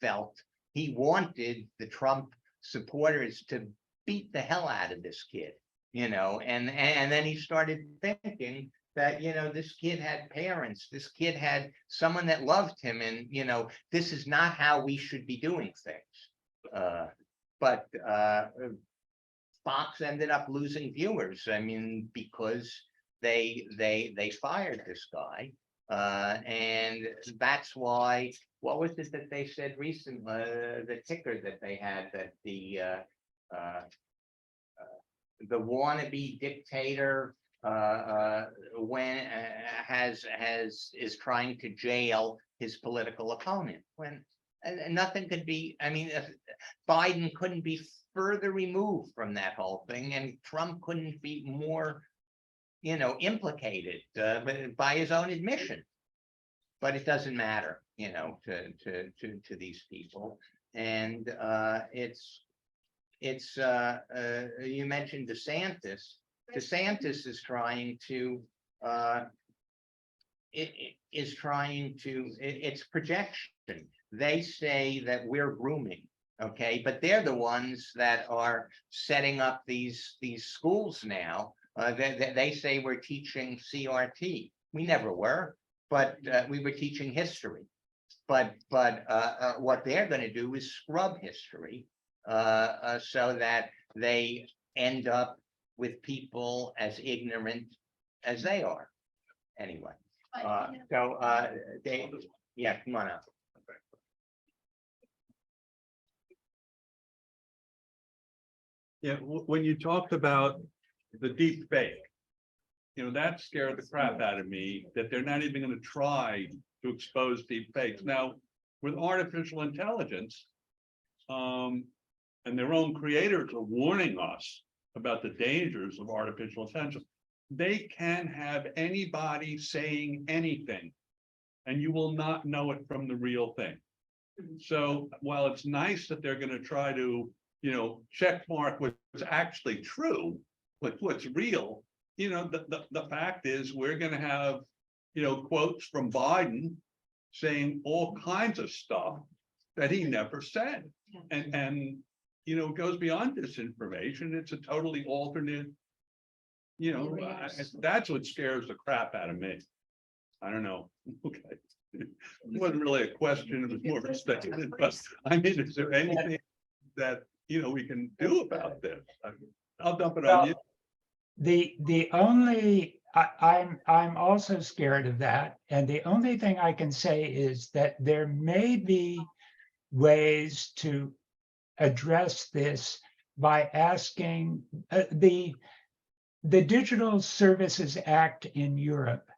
felt he wanted the Trump supporters to beat the hell out of this kid, and then he started thinking that, this kid had parents, this kid had someone that loved him, and, this is not how we should be doing things. But Fox ended up losing viewers, I mean, because they fired this guy. And that's why, what was it that they said recently, the ticker that they had, that the wannabe dictator is trying to jail his political opponent, when nothing could be, I mean, Biden couldn't be further removed from that whole thing, and Trump couldn't be more implicated by his own admission. But it doesn't matter, to these people. And you mentioned DeSantis. DeSantis is trying to it's projection. They say that we're grooming, okay, but they're the ones that are setting up these schools now. They say we're teaching CRT. We never were, but we were teaching history. But what they're going to do is scrub history so that they end up with people as ignorant as they are. Anyway, Dave, yeah, come on up. Yeah, when you talked about the deep fake, that scared the crap out of me, that they're not even going to try to expose deep fakes. Now, with artificial intelligence, and their own creators are warning us about the dangers of artificial intelligence, they can have anybody saying anything, and you will not know it from the real thing. So while it's nice that they're going to try to, check mark what's actually true, what's real, the fact is we're going to have, quotes from Biden saying all kinds of stuff that he never said. And it goes beyond disinformation. It's a totally alternate, that's what scares the crap out of me. I don't know. Okay. It wasn't really a question, it was more of a statement, but I mean, is there anything that, we can do about this? I'll dump it on you. The only, I'm also scared of that. And the only thing I can say is that there may be ways to address this by asking the Digital Services Act in Europe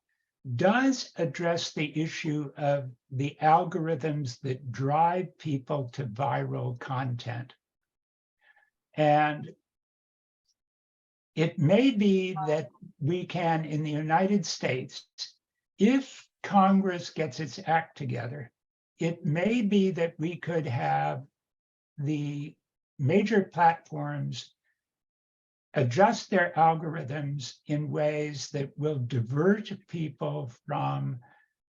does address the issue of the algorithms that drive people to viral content. And it may be that we can, in the United States, if Congress gets its act together, it may be that we could have the major platforms adjust their algorithms in ways that will divert people from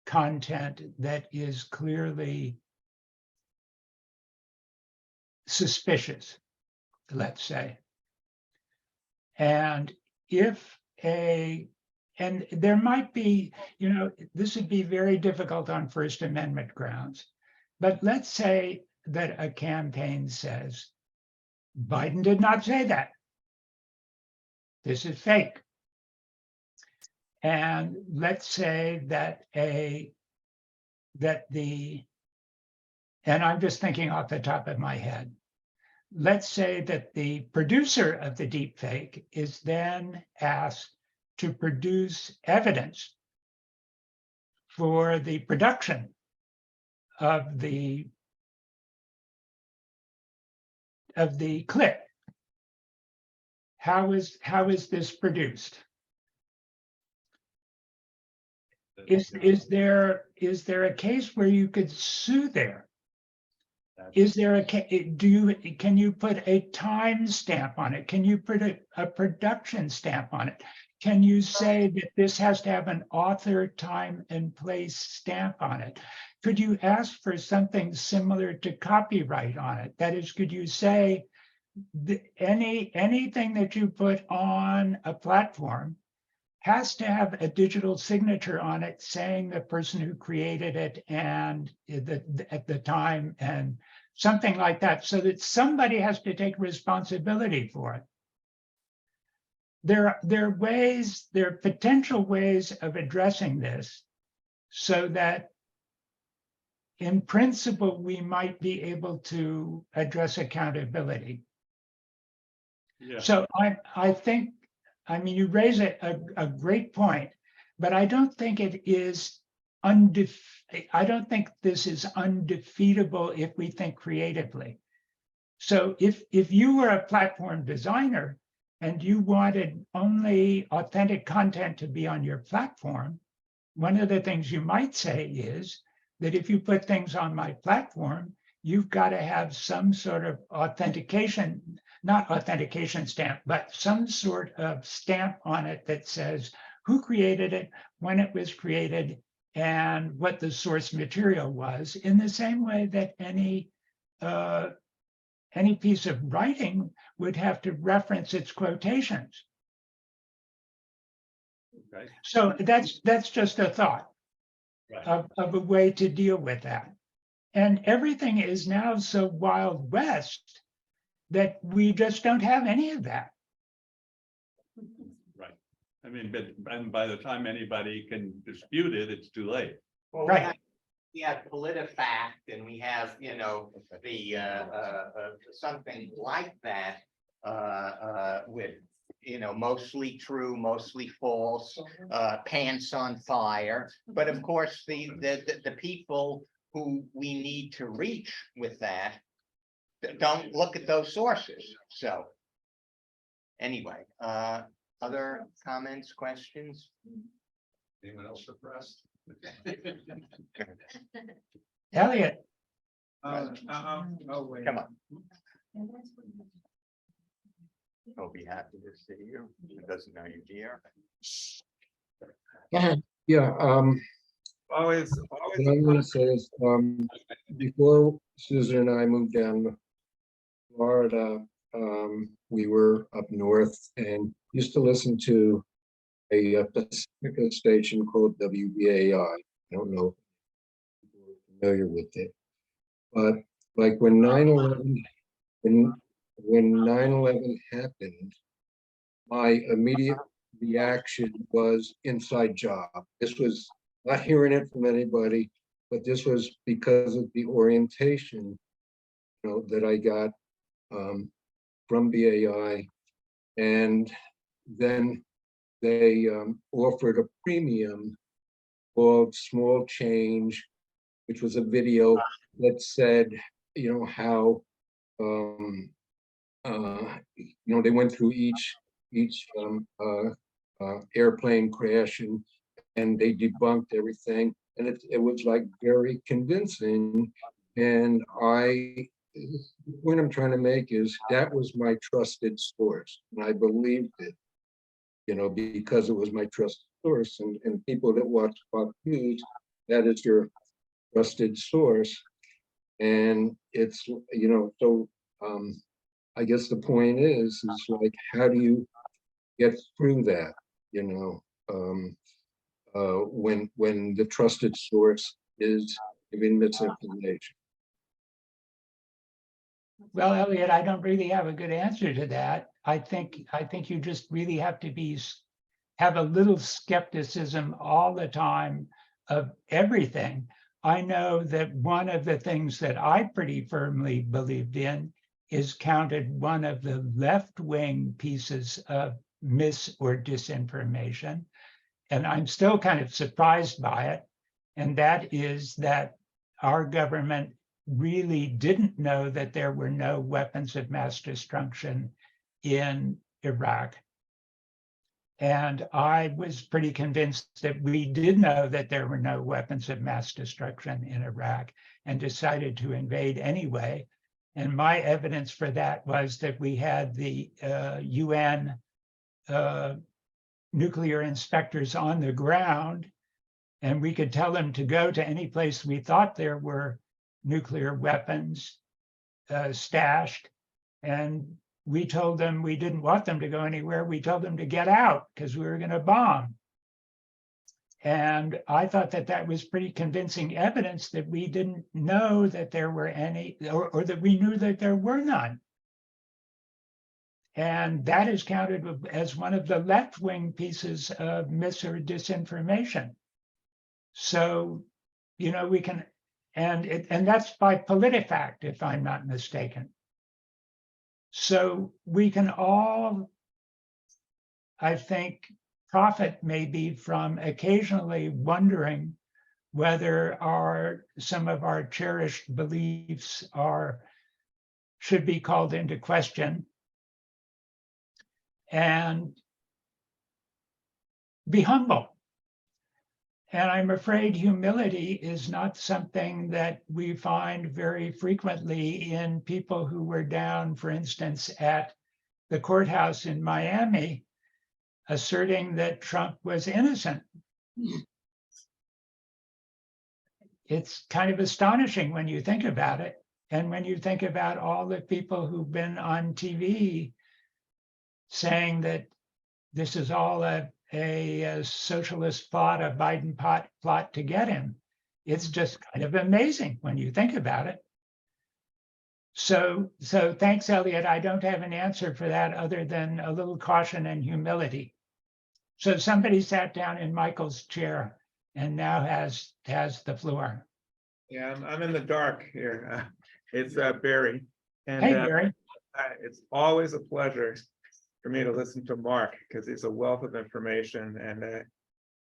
content that is clearly suspicious, let's say. And and there might be, this would be very difficult on First Amendment grounds, but let's say that a campaign says, Biden did not say that. This is fake. And let's say that and I'm just thinking off the top of my head, let's say that the producer of the deep fake is then asked to produce evidence for the production of the clip. How is this produced? Is there a case where you could sue there? Is there a can you put a time stamp on it? Can you put a production stamp on it? Can you say that this has to have an author, time, and place stamp on it? Could you ask for something similar to copyright on it? That is, could you say anything that you put on a platform has to have a digital signature on it saying the person who created it and at the time and something like that, so that somebody has to take responsibility for it. There are potential ways of addressing this so that in principle, we might be able to address accountability. Yeah. So I think, you raise a great point, but I don't think it is I don't think this is undefeatable if we think creatively. So if you were a platform designer and you wanted only authentic content to be on your platform, one of the things you might say is that if you put things on my platform, you've got to have some sort of authentication, not authentication stamp, but some sort of stamp on it that says who created it, when it was created, and what the source material was, in the same way that any piece of writing would have to reference its quotations. Okay. So that's just a thought Right. of a way to deal with that. And everything is now so Wild West that we just don't have any of that. Right. I mean, and by the time anybody can dispute it, it's too late. Well, Right. we have PolitiFact and we have, you know, the something like that with, you know, mostly true, mostly false, pants on fire. But of course, the people who we need to reach with that don't look at those sources. So anyway, other comments, questions? Anyone else suppressed? Elliot, Oh, wait. Come on. He'll be happy to see you. He doesn't know you're here. Yeah, Always. what I want to say is, before Susan and I moved down to Florida, we were up north and used to listen to a Pacifica station called WBAI. I don't know if people are familiar with it, but like when 9/11, when 9/11 happened, my immediate reaction was inside job. This was not hearing it from anybody, but this was because of the orientation, you know, that I got from BAI, and then they offered a premium called Small Change, which was a video that said, you know, how you know, they went through each airplane crash and they debunked everything, and it was like very convincing. And the point I'm trying to make is that was my trusted source, and I believed it, you know, because it was my trusted source. And people that watch Fox News, that is your trusted source. And it's, you know, so I guess the point is like, how do you get through that, you know, when the trusted source is giving misinformation? well, Elliot, I don't really have a good answer to that. I think you just really have to have a little skepticism all the time of everything. I know that one of the things that I pretty firmly believed in is counted one of the left-wing pieces of mis or disinformation. And I'm still kind of surprised by it. And that is that our government really didn't know that there were no weapons of mass destruction in Iraq. And I was pretty convinced that we did know that there were no weapons of mass destruction in Iraq and decided to invade anyway. And my evidence for that was that we had the UN nuclear inspectors on the ground, and we could tell them to go to any place we thought there were nuclear weapons stashed. And we told them we didn't want them to go anywhere. We told them to get out because we were going to bomb. And I thought that that was pretty convincing evidence that we didn't know that there were any, or that we knew that there were none. And that is counted as one of the left-wing pieces of mis or disinformation. So, you know, we can, and that's by PolitiFact, if I'm not mistaken. So we can all, I think, profit maybe from occasionally wondering whether some of our cherished beliefs should be called into question, and be humble. And I'm afraid humility is not something that we find very frequently in people who were down, for instance, at the courthouse in Miami, asserting that Trump was innocent. It's kind of astonishing when you think about it. And when you think about all the people who've been on TV saying that this is all a socialist plot, a Biden plot to get him, it's just kind of amazing when you think about it. So thanks, Elliot. I don't have an answer for that other than a little caution and humility. So somebody sat down in Michael's chair and now has the floor. Yeah, I'm in the dark here. It's Barry. And Hey, Barry. it's always a pleasure for me to listen to Mark because he's a wealth of information and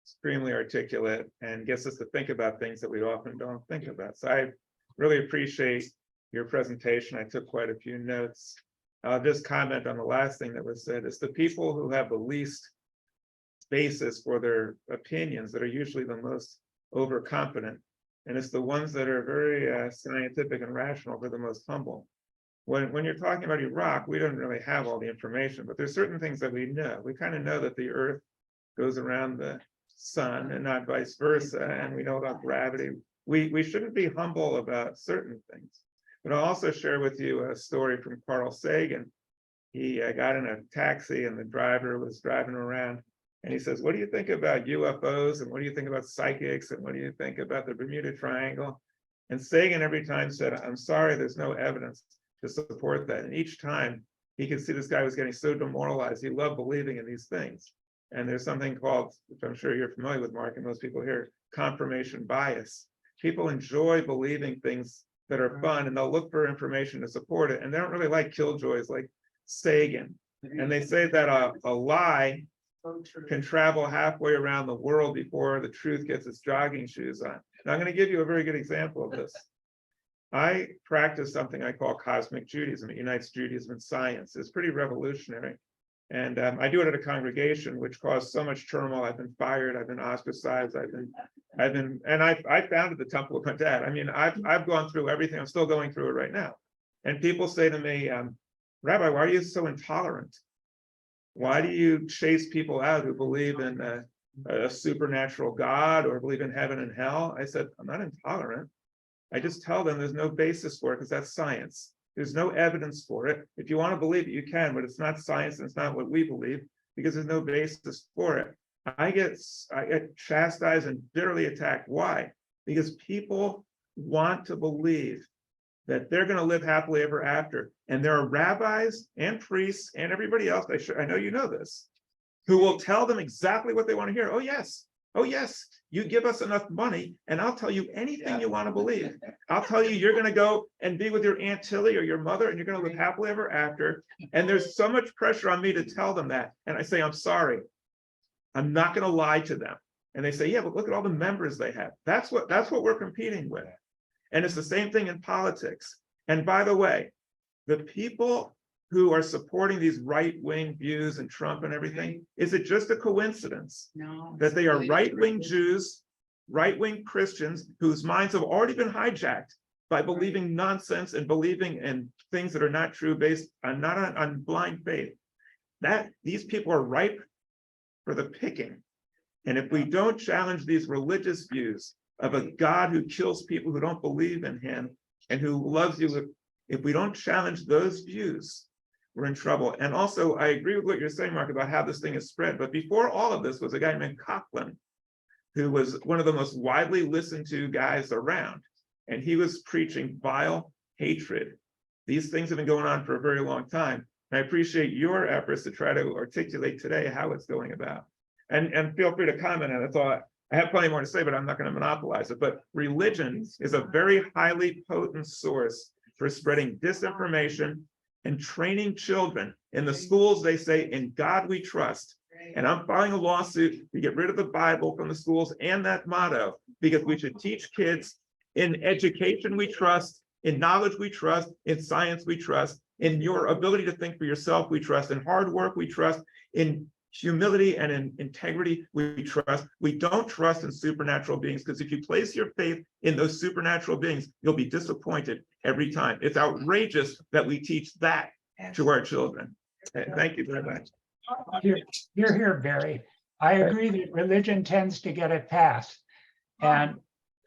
extremely articulate and gets us to think about things that we often don't think about. So I really appreciate your presentation. I took quite a few notes. I'll just comment on the last thing that was said. It's the people who have the least basis for their opinions that are usually the most overconfident. And it's the ones that are very scientific and rational that are the most humble. When you're talking about Iraq, we don't really have all the information, but there's certain things that we know. We kind of know that the Earth goes around the sun and not vice versa, and we know about gravity. We shouldn't be humble about certain things. But I'll also share with you a story from Carl Sagan. He got in a taxi and the driver was driving around and he says, "What do you think about UFOs? And what do you think about psychics? And what do you think about the Bermuda Triangle?" And Sagan every time said, "I'm sorry, there's no evidence to support that." And each time he could see this guy was getting so demoralized. He loved believing in these things. And there's something called, which I'm sure you're familiar with, Mark, and most people here, confirmation bias. People enjoy believing things that are fun and they'll look for information to support it. And they don't really like killjoys like Sagan. And they say that a lie can travel halfway around the world before the truth gets its jogging shoes on. Now, I'm going to give you a very good example of this. I practice something I call cosmic Judaism. It unites Judaism and science. It's pretty revolutionary. And I do it at a congregation which caused so much turmoil. I've been fired. I've been ostracized. I founded the Temple of my dad. I mean, I've gone through everything. I'm still going through it right now. And people say to me, "Rabbi, why are you so intolerant? Why do you chase people out who believe in a supernatural God or believe in heaven and hell?" I said, "I'm not intolerant. I just tell them there's no basis for it because that's science. There's no evidence for it. If you want to believe it, you can, but it's not science and it's not what we believe because there's no basis for it." I get chastised and bitterly attacked. Why? Because people want to believe that they're going to live happily ever after. And there are rabbis and priests and everybody else, I know you know this, who will tell them exactly what they want to hear. "Oh, yes. Oh, yes. You give us enough money and I'll tell you anything you want to believe. I'll tell you you're going to go and be with your Aunt Tilly or your mother and you're going to live happily ever after." And there's so much pressure on me to tell them that. And I say, "I'm sorry. I'm not going to lie to them." And they say, "Yeah, but look at all the members they have." That's what we're competing with. And it's the same thing in politics. And by the way, the people who are supporting these right-wing views and Trump and everything, is it just a coincidence that they are right-wing Jews, right-wing Christians whose minds have already been hijacked by believing nonsense and believing in things that are not true based on on blind faith? That these people are ripe for the picking. And if we don't challenge these religious views of a God who kills people who don't believe in him and who loves you, if we don't challenge those views, we're in trouble. And also, I agree with what you're saying, Mark, about how this thing is spread. But before all of this was a guy named Coughlin, who was one of the most widely listened to guys around. And he was preaching vile hatred. These things have been going on for a very long time. And I appreciate your efforts to try to articulate today how it's going about. And feel free to comment on it. I have plenty more to say, but I'm not going to monopolize it. But religion is a very highly potent source for spreading disinformation and training children. In the schools, they say, "In God we trust." And I'm filing a lawsuit to get rid of the Bible from the schools and that motto, because we should teach kids in education we trust, in knowledge we trust, in science we trust, in your ability to think for yourself we trust, in hard work we trust, in humility and in integrity we trust. We don't trust in supernatural beings, because if you place your faith in those supernatural beings, you'll be disappointed every time. It's outrageous that we teach that to our children. Thank you very much. You're here, Barry. I agree that religion tends to get a pass. And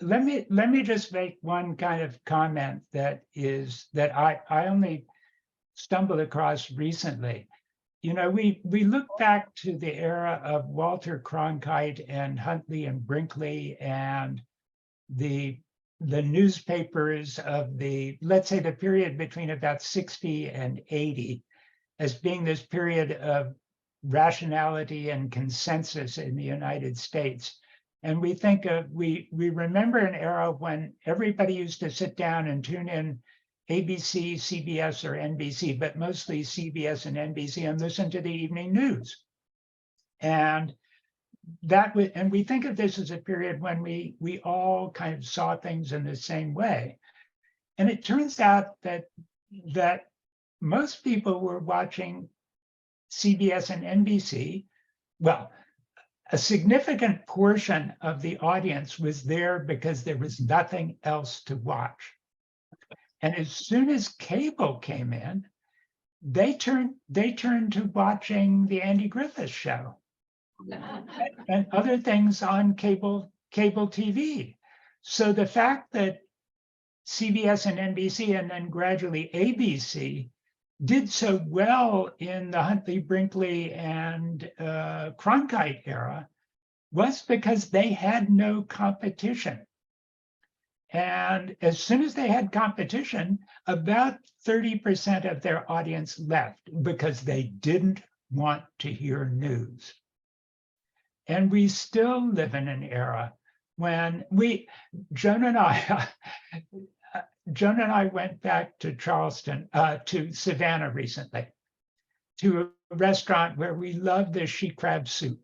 let me just make one kind of comment that I only stumbled across recently. You know, we look back to the era of Walter Cronkite and Huntley and Brinkley and the newspapers of let's say the period between about 60 and 80 as being this period of rationality and consensus in the United States. And we remember an era when everybody used to sit down and tune in ABC, CBS, or NBC, but mostly CBS and NBC, and listen to the evening news. And we think of this as a period when we all kind of saw things in the same way. And it turns out that most people were watching CBS and NBC. Well, a significant portion of the audience was there because there was nothing else to watch. And as soon as cable came in, they turned to watching the Andy Griffith Show and other things on cable TV. So the fact that CBS and NBC and then gradually ABC did so well in the Huntley, Brinkley, and Cronkite era was because they had no competition. And as soon as they had competition, about 30% of their audience left because they didn't want to hear news. And we still live in an era when Joan and I went back to Charleston, to Savannah recently, to a restaurant where we love the she crab soup.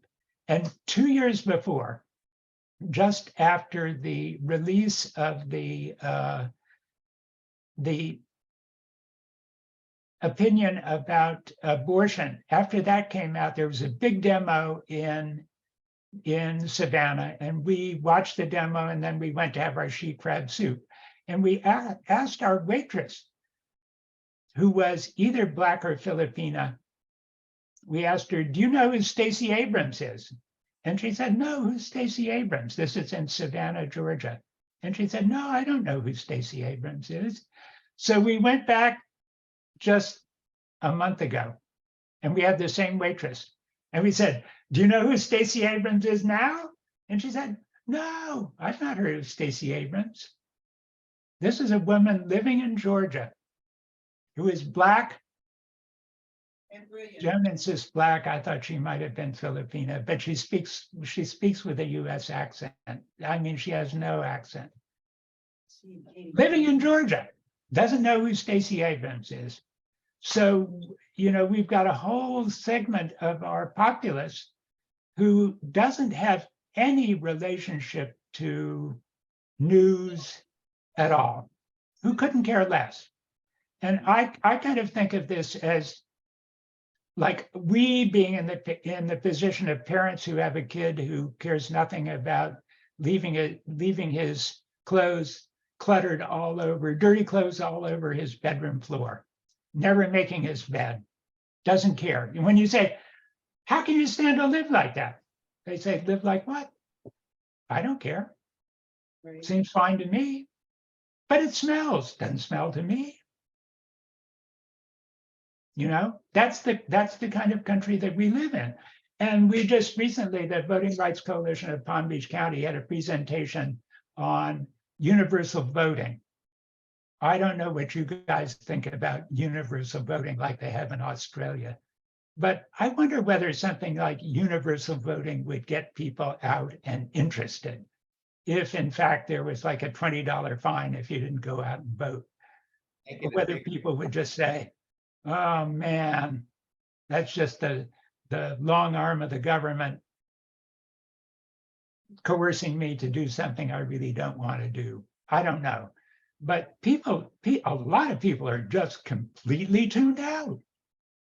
And 2 years before, just after the release of the opinion about abortion, after that came out, there was a big demo in Savannah, and we watched the demo, and then we went to have our she crab soup. And we asked our waitress, who was either Black or Filipina, we asked her, do you know who Stacey Abrams is? And she said, no, who's Stacey Abrams? This is in Savannah, Georgia. And she said, no, I don't know who Stacey Abrams is. So we went back just a month ago, and we had the same waitress. And we said, do you know who Stacey Abrams is now? And she said, no, I've not heard of Stacey Abrams. This is a woman living in Georgia who is Black. Joan insists Black. I thought she might have been Filipina, but she speaks with a US accent. I mean, she has no accent. Living in Georgia, doesn't know who Stacey Abrams is. So, you know, we've got a whole segment of our populace who doesn't have any relationship to news at all, who couldn't care less. And I kind of think of this as like we being in the position of parents who have a kid who cares nothing about leaving his clothes cluttered all over, dirty clothes all over his bedroom floor, never making his bed, doesn't care. And when you say, how can you stand to live like that? They say, live like what? I don't care. Right. Seems fine to me. But it smells, doesn't smell to me. You know, that's the kind of country that we live in. And we just recently, the Voting Rights Coalition of Palm Beach County had a presentation on universal voting. I don't know what you guys think about universal voting like they have in Australia, but I wonder whether something like universal voting would get people out and interested. If in fact there was like a $20 fine if you didn't go out and vote, or whether people would just say, oh man, that's just the long arm of the government coercing me to do something I really don't want to do. I don't know. But a lot of people are just completely tuned out.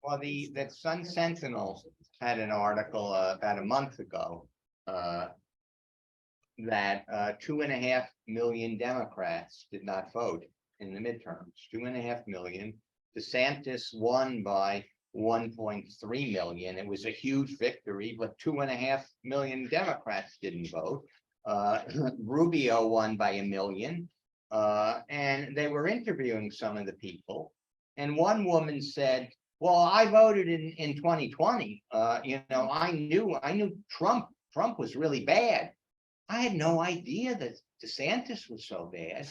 Well, the Sun Sentinel had an article about a month ago. That 2.5 million Democrats did not vote in the midterms, 2.5 million. DeSantis won by 1.3 million. It was a huge victory, but 2.5 million Democrats didn't vote. Rubio won by 1 million. And they were interviewing some of the people. And one woman said, well, I voted in 2020. I knew Trump was really bad. I had no idea that DeSantis was so bad.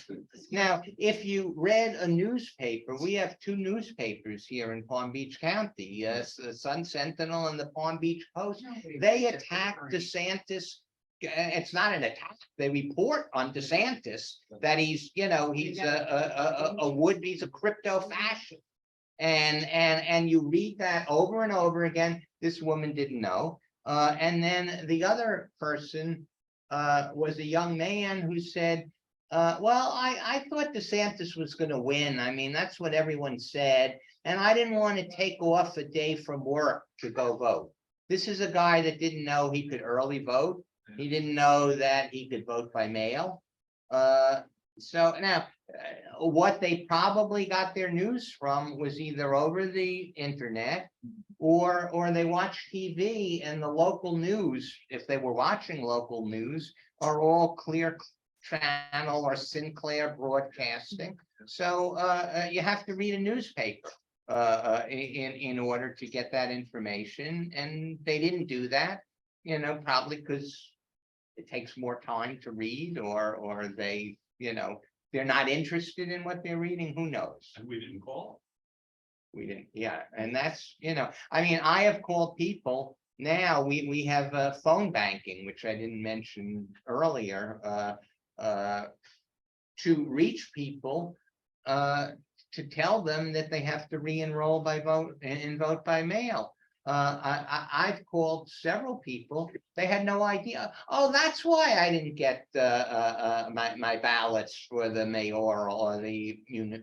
Now, if you read a newspaper, we have two newspapers here in Palm Beach County, the Sun Sentinel and the Palm Beach Post. They attack DeSantis. It's not an attack. They report on DeSantis that he's a crypto fascist. And you read that over and over again. This woman didn't know. And then the other person was a young man who said, well, I thought DeSantis was going to win. I mean, that's what everyone said. And I didn't want to take off a day from work to go vote. This is a guy that didn't know he could early vote. He didn't know that he could vote by mail. So now what they probably got their news from was either over the internet or they watched TV, and the local news, if they were watching local news, are all Clear Channel or Sinclair Broadcasting. So you have to read a newspaper in order to get that information, and they didn't do that, probably because it takes more time to read, or they, they're not interested in what they're reading. Who knows? And we didn't call. We didn't, yeah, and that's, I mean, I have called people now. We have phone banking, which I didn't mention earlier, to reach people, to tell them that they have to re-enroll by vote and vote by mail. I've called several people. They had no idea. Oh, that's why I didn't get my ballots for the mayoral or the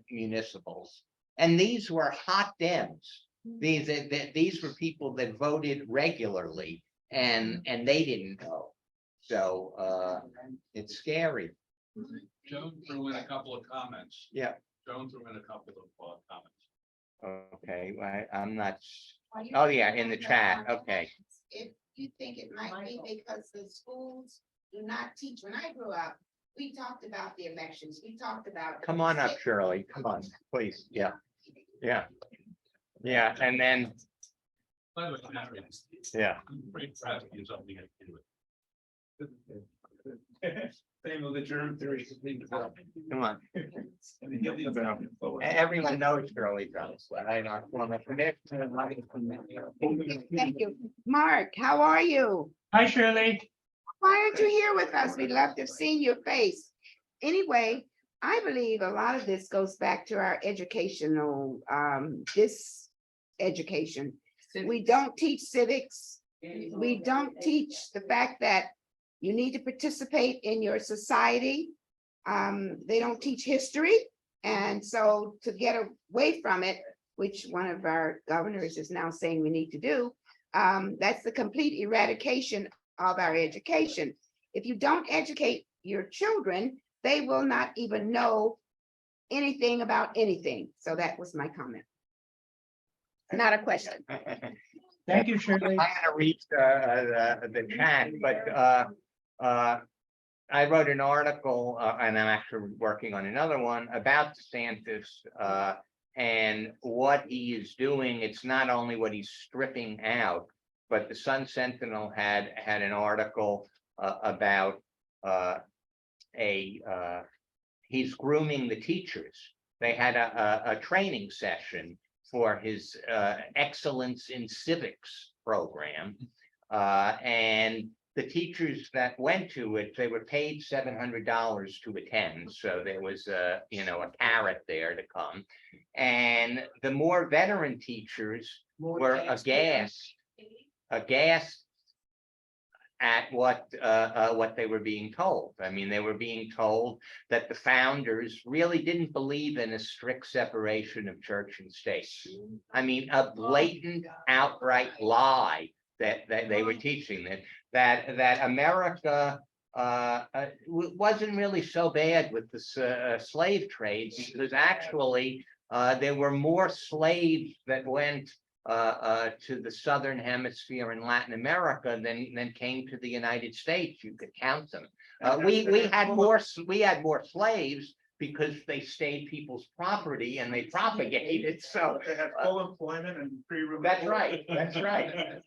municipals. And these were hot Dems. These were people that voted regularly, and they didn't know. So it's scary. Joan threw in a couple of comments. Yeah. Joan threw in a couple of comments. Okay, I'm not. Oh, yeah, in the chat. Okay. If you think it might be because the schools do not teach, when I grew up, we talked about the elections, we talked about. Come on up, Shirley. Come on, please. Yeah. Yeah. Yeah. And then, By the way, yeah. I'm afraid traffic is something I can do it. Same with the germ theory. Come on. Everyone knows Shirley Jones. I know. Thank you. Mark, how are you? Hi, Shirley. Why aren't you here with us? We'd love to have seen your face. Anyway, I believe a lot of this goes back to our educational, education. We don't teach civics. We don't teach the fact that you need to participate in your society. They don't teach history. And so to get away from it, which one of our governors is now saying we need to do, that's the complete eradication of our education. If you don't educate your children, they will not even know anything about anything. So that was my comment. Not a question. Thank you, Shirley. I'm gonna read the chat, but I wrote an article, and I'm actually working on another one about DeSantis and what he is doing. It's not only what he's stripping out, but the Sun Sentinel had an article about he's grooming the teachers. They had a training session for his Excellence in Civics program, and the teachers that went to it, they were paid $700 to attend. So there was a carrot there to come. And the more veteran teachers were aghast at what they were being told. I mean, they were being told that the founders really didn't believe in a strict separation of church and state. I mean, a blatant, outright lie that they were teaching, that America wasn't really so bad with the slave trade, because actually there were more slaves that went to the Southern Hemisphere in Latin America than came to the United States. You could count them. We had more slaves because they stayed people's property and they propagated. So They had full employment and free room. that's right. That's right.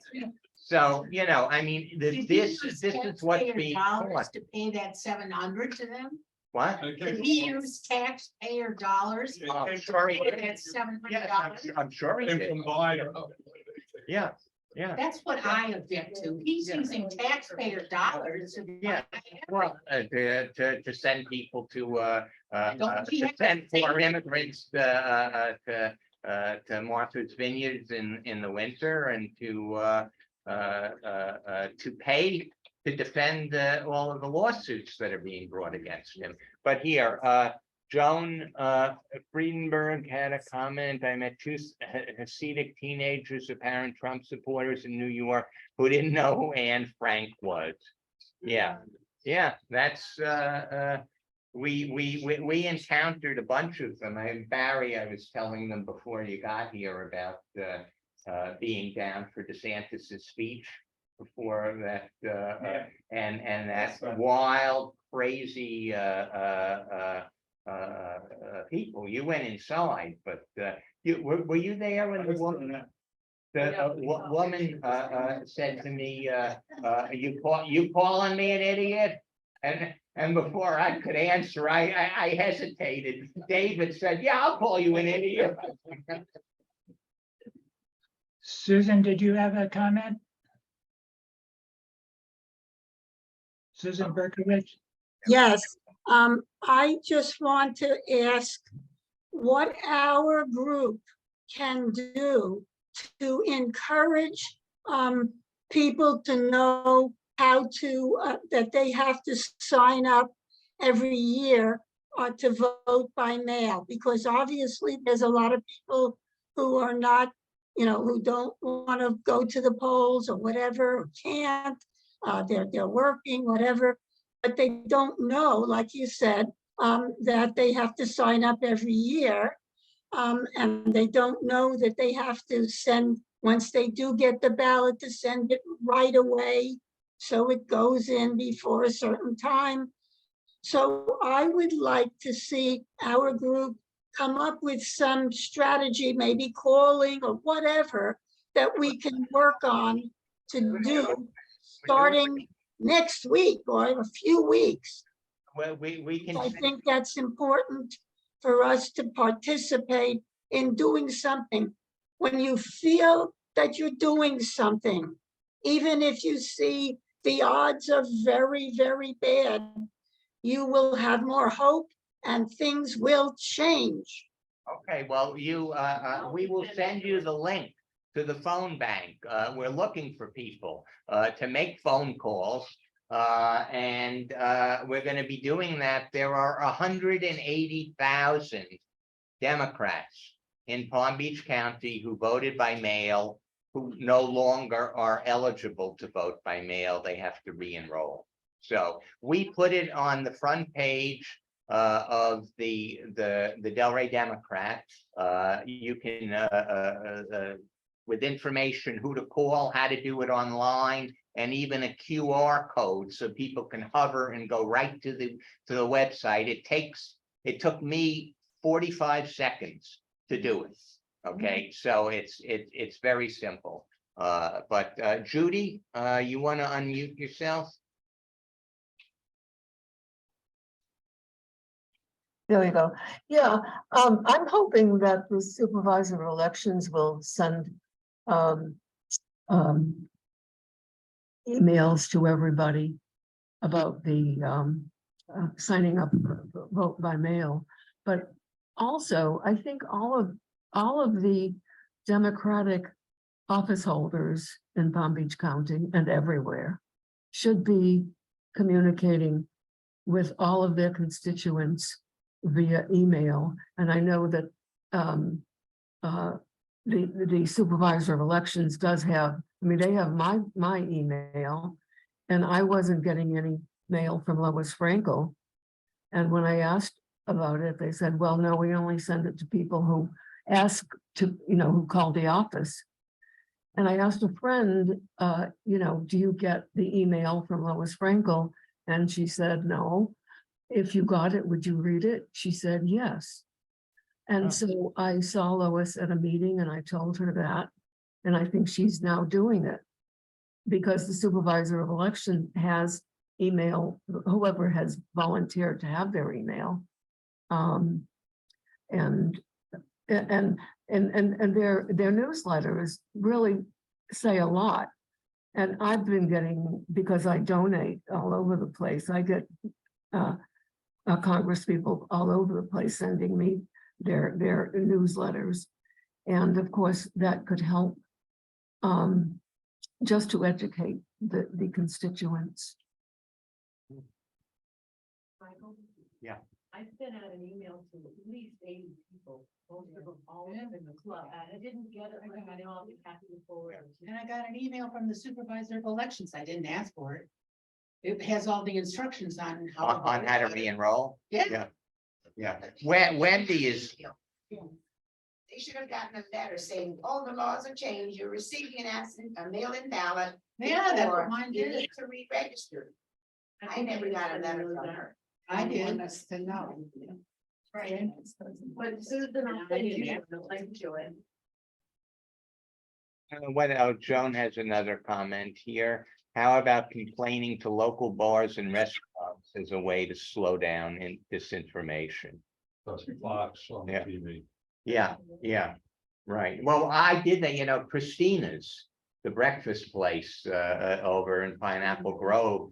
So, you know, I mean, this is what's being taught. To pay that 700 to them? What? Did he use taxpayer dollars? Oh, I'm sure he for did. that Yes, $700? I'm sure he And did. combined. Yeah, yeah. That's what I object to. He's Yeah. using taxpayer dollars. to Yeah. buy Well, to send people to Don't we have send to say- poor immigrants to Martha's Vineyards in the winter, and to pay to defend all of the lawsuits that are being brought against him. But here, Joan Friedenberg had a comment. I met two Hasidic teenagers, apparent Trump supporters in New York, who didn't know who Anne Frank was. Yeah, yeah, that's we encountered a bunch of them. Barry, I was telling them before you got here about being down for DeSantis's speech before that, and that wild, crazy people. You went inside, but were you there when the woman? The woman said to me, you calling me an idiot? And before I could answer, I hesitated. David said, yeah, I'll call you an idiot. Susan, did you have a comment? Susan Berkowitz? Yes, I just want to ask what our group can do to encourage people to know how to, that they have to sign up every year to vote by mail, because obviously there's a lot of people who are not, who don't want to go to the polls or whatever, or can't. They're working, whatever, but they don't know, like you said, that they have to sign up every year. And they don't know that they have to send, once they do get the ballot, to send it right away, so it goes in before a certain time. So I would like to see our group come up with some strategy, maybe calling or whatever, that we can work on to do starting next week or a few weeks. Well, we can. I think that's important for us to participate in doing something. When you feel that you're doing something, even if you see the odds are very, very bad, you will have more hope and things will change. Okay, well, we will send you the link to the phone bank. We're looking for people to make phone calls. And we're going to be doing that. There are 180,000 Democrats in Palm Beach County who voted by mail, who no longer are eligible to vote by mail. They have to re-enroll. So we put it on the front page of the Delray Democrat. You can with information who to call, how to do it online, and even a QR code so people can hover and go right to the website. It took me 45 seconds to do it. Okay, so it's very simple. But Judy, you want to unmute yourself? There we go. Yeah, I'm hoping that the supervisor of elections will send emails to everybody about the signing up for vote by mail. But also, I think all of the Democratic office holders in Palm Beach County and everywhere should be communicating with all of their constituents via email. And I know that the supervisor of elections does have, I mean, they have my email, and I wasn't getting any mail from Lois Frankel. And when I asked about it, they said, well, no, we only send it to people who ask to, who call the office. And I asked a friend, do you get the email from Lois Frankel? And she said, no. If you got it, would you read it? She said, yes. And so I saw Lois at a meeting and I told her that, and I think she's now doing it because the supervisor of election has email, whoever has volunteered to have their email. And their newsletters really say a lot. And I've been getting, because I donate all over the place, I get Congress people all over the place sending me their newsletters. And of course, that could help just to educate the constituents. Michael? Yeah. I sent out an email to at least 80 people, most of them all in the club, and I didn't get it, like, I know I'll be happy to forward it. And I got an email from the supervisor of elections, I didn't ask for it. It has all the instructions on how. On how to re-enroll? Yeah. Yeah. Wendy is, They should have gotten a letter saying, oh, the laws are changed, you're receiving a mail-in ballot. Yeah, that's or what mine You did. need to re-register. I never got a letter from her. I did. Want us to know. Right. But Susan, I'll send you the link to it. Joan has another comment here. How about complaining to local bars and restaurants as a way to slow down in disinformation? Fox on Yeah. TV. Yeah, right. Well, I did that, Christina's, the breakfast place over in Pineapple Grove.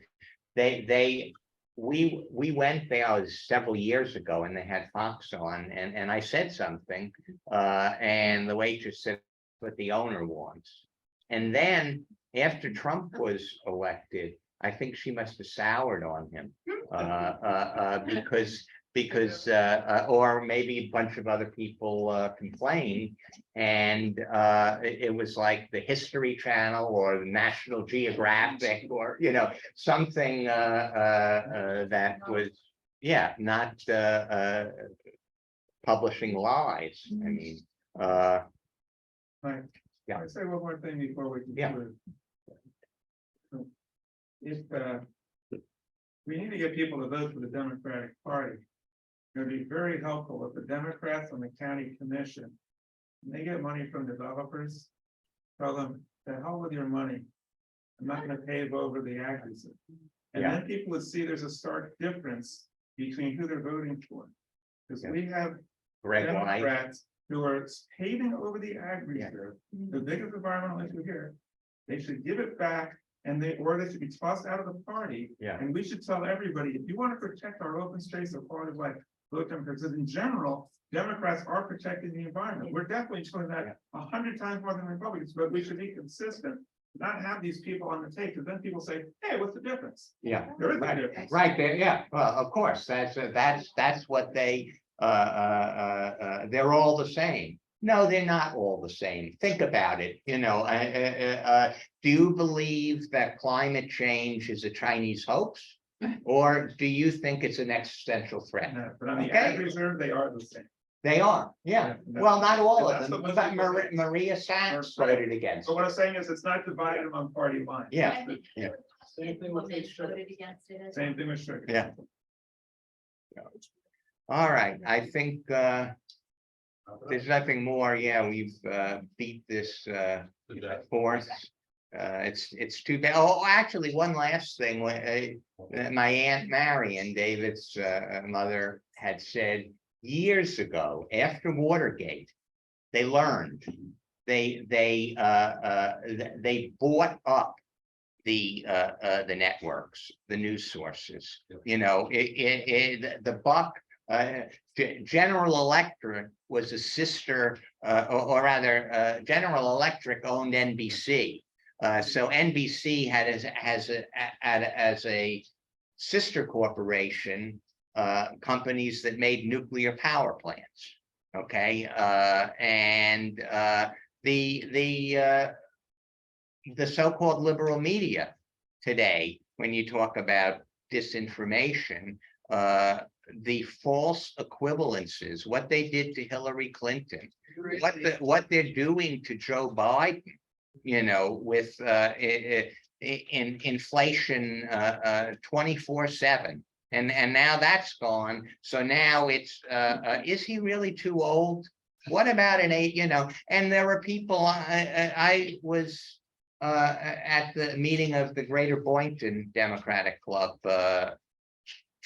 We went there several years ago and they had Fox on and I said something and the waitress said what the owner wants. And then after Trump was elected, I think she must have soured on him because or maybe a bunch of other people complained, and it was like the History Channel or the National Geographic or something that was not publishing lies. I mean, Right. Yeah. I'll say one more thing before we conclude. If we need to get people to vote for the Democratic Party, it would be very helpful if the Democrats on the county commission, when they get money from developers, tell them, the hell with your money. I'm not gonna pave over the aggregate. And then people would see there's a stark difference between who they're voting for. Because we have Greg White. Democrats who are paving over the ag reserve, the biggest environmental issue here. They should give it back and they should be tossed out of the party. Yeah. And we should tell everybody, if you want to protect our open space of quality of life, vote Democrats. Because in general, Democrats are protecting the environment. We're definitely showing that 100 times more than Republicans, but we should be consistent. Not have these people on the take, because then people say, hey, what's the difference? Yeah. There is a difference. Right there, yeah, well, of course, that's what they're all the same. No, they're not all the same. Think about it, do you believe that climate change is a Chinese hoax? Or do you think it's an existential threat? No, but on the Okay. ag reserve, they are the same. They are, yeah, Yeah, well, not all and of that's them, what but most people Maria Sachs voted against So what it. I'm saying is, it's not divided among party lines. Yeah, Same thing with Same thing with sugar. Yeah. All right, I think there's nothing more. Yeah, we've beat this horse. It's too bad. Oh, actually, one last thing. My Aunt Marion, David's mother, had said years ago, after Watergate, they learned. They bought up the networks, the news sources. The buck. General Electric was a sister, or rather, General Electric owned NBC, So NBC as a sister corporation, companies that made nuclear power plants. Okay, and the so-called liberal media today, when you talk about disinformation, the false equivalences, what they did to Hillary Clinton, what they're doing to Joe Biden, with in inflation 24/7. And now that's gone. So now it's is he really too old? What about an 8? And there were people. I was at the meeting of the Greater Boynton Democratic Club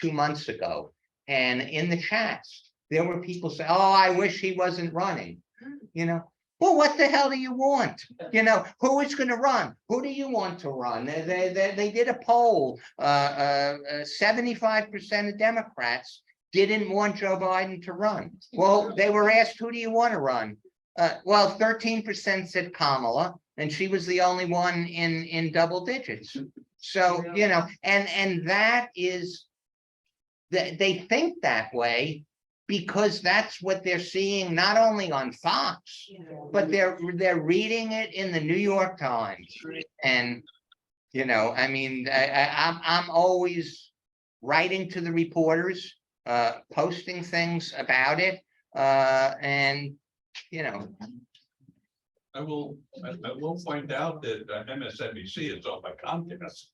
2 months ago, and in the chats there were people saying, "Oh, I wish he wasn't running." Well, what the hell do you want? Who is going to run? Who do you want to run? They did a poll. 75% of Democrats didn't want Joe Biden to run. Well, they were asked, who do you want to run? Well, 13% said Kamala, and she was the only one in double digits. So, and that is, they think that way because that's what they're seeing, not only on Fox, but they're reading it in the New York Times. And, I mean, I'm always writing to the reporters, posting things about it. And, I will point out that MSNBC is owned by Comcast.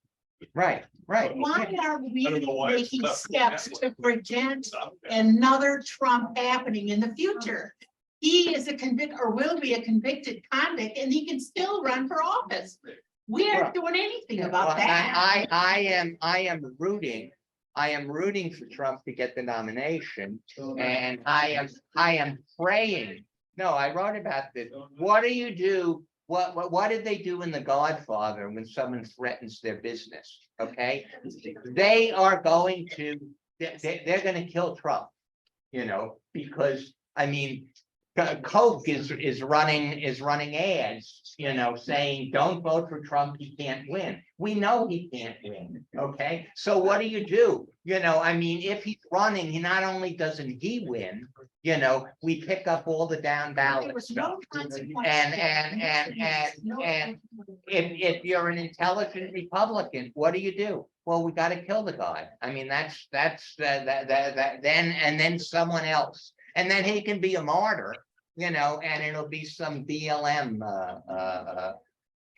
right. Why are we I don't know why it's making not- steps to prevent another Trump happening in the future? He is a convict or will be a convicted convict, and he can still run for office. We aren't doing anything about that. I am rooting for Trump to get the nomination, and I am praying. No, I wrote about this. What do you do? What did they do in The Godfather when someone threatens their business? Okay, they are going to, they're going to kill Trump, because I mean, Coke is running ads, saying don't vote for Trump, he can't win. We know he can't win. Okay, so what do? I mean, if he's running, he not only doesn't he win, we pick up all the down There ballot was stuff. no consequence. And if you're an intelligent Republican, what do? Well, we got to kill the guy. I mean, that's then someone else, and then he can be a martyr, and it'll be some BLM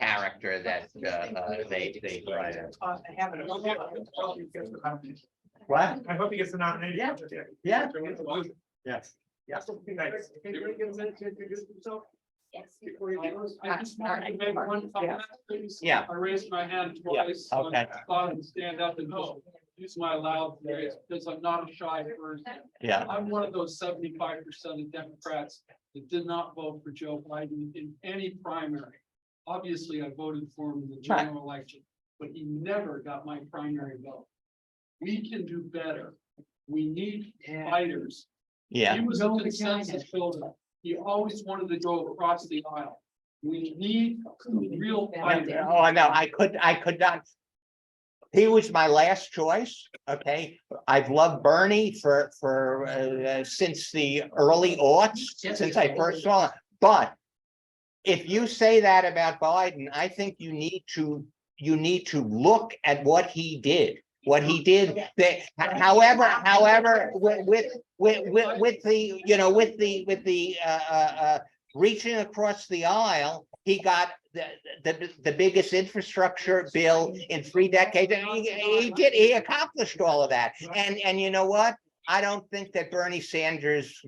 character that they try to. What? I hope he gets the nomination. Yeah. Yes. Yes. I just want to make one comment, please. Yeah. I raised my hand twice. so okay. I thought I'd stand up and just use my loud voice because I'm not a shy person. Yeah. I'm one of those 75% of Democrats that did not vote for Joe Biden in any primary. Obviously, I voted for him in the general election, but he never got my primary vote. We can do better. We need fighters. Yeah. He was a consensus builder. He always wanted to go across the aisle. We need real fighters. Oh, no, I could not. He was my last choice. Okay, I've loved Bernie for since the early aughts, since I first saw him. But if you say that about Biden, I think you need to look at what he did. What he did. However, with the reaching across the aisle, he got the biggest infrastructure bill in 3 decades. And he accomplished all of that. And you know what? I don't think that Bernie Sanders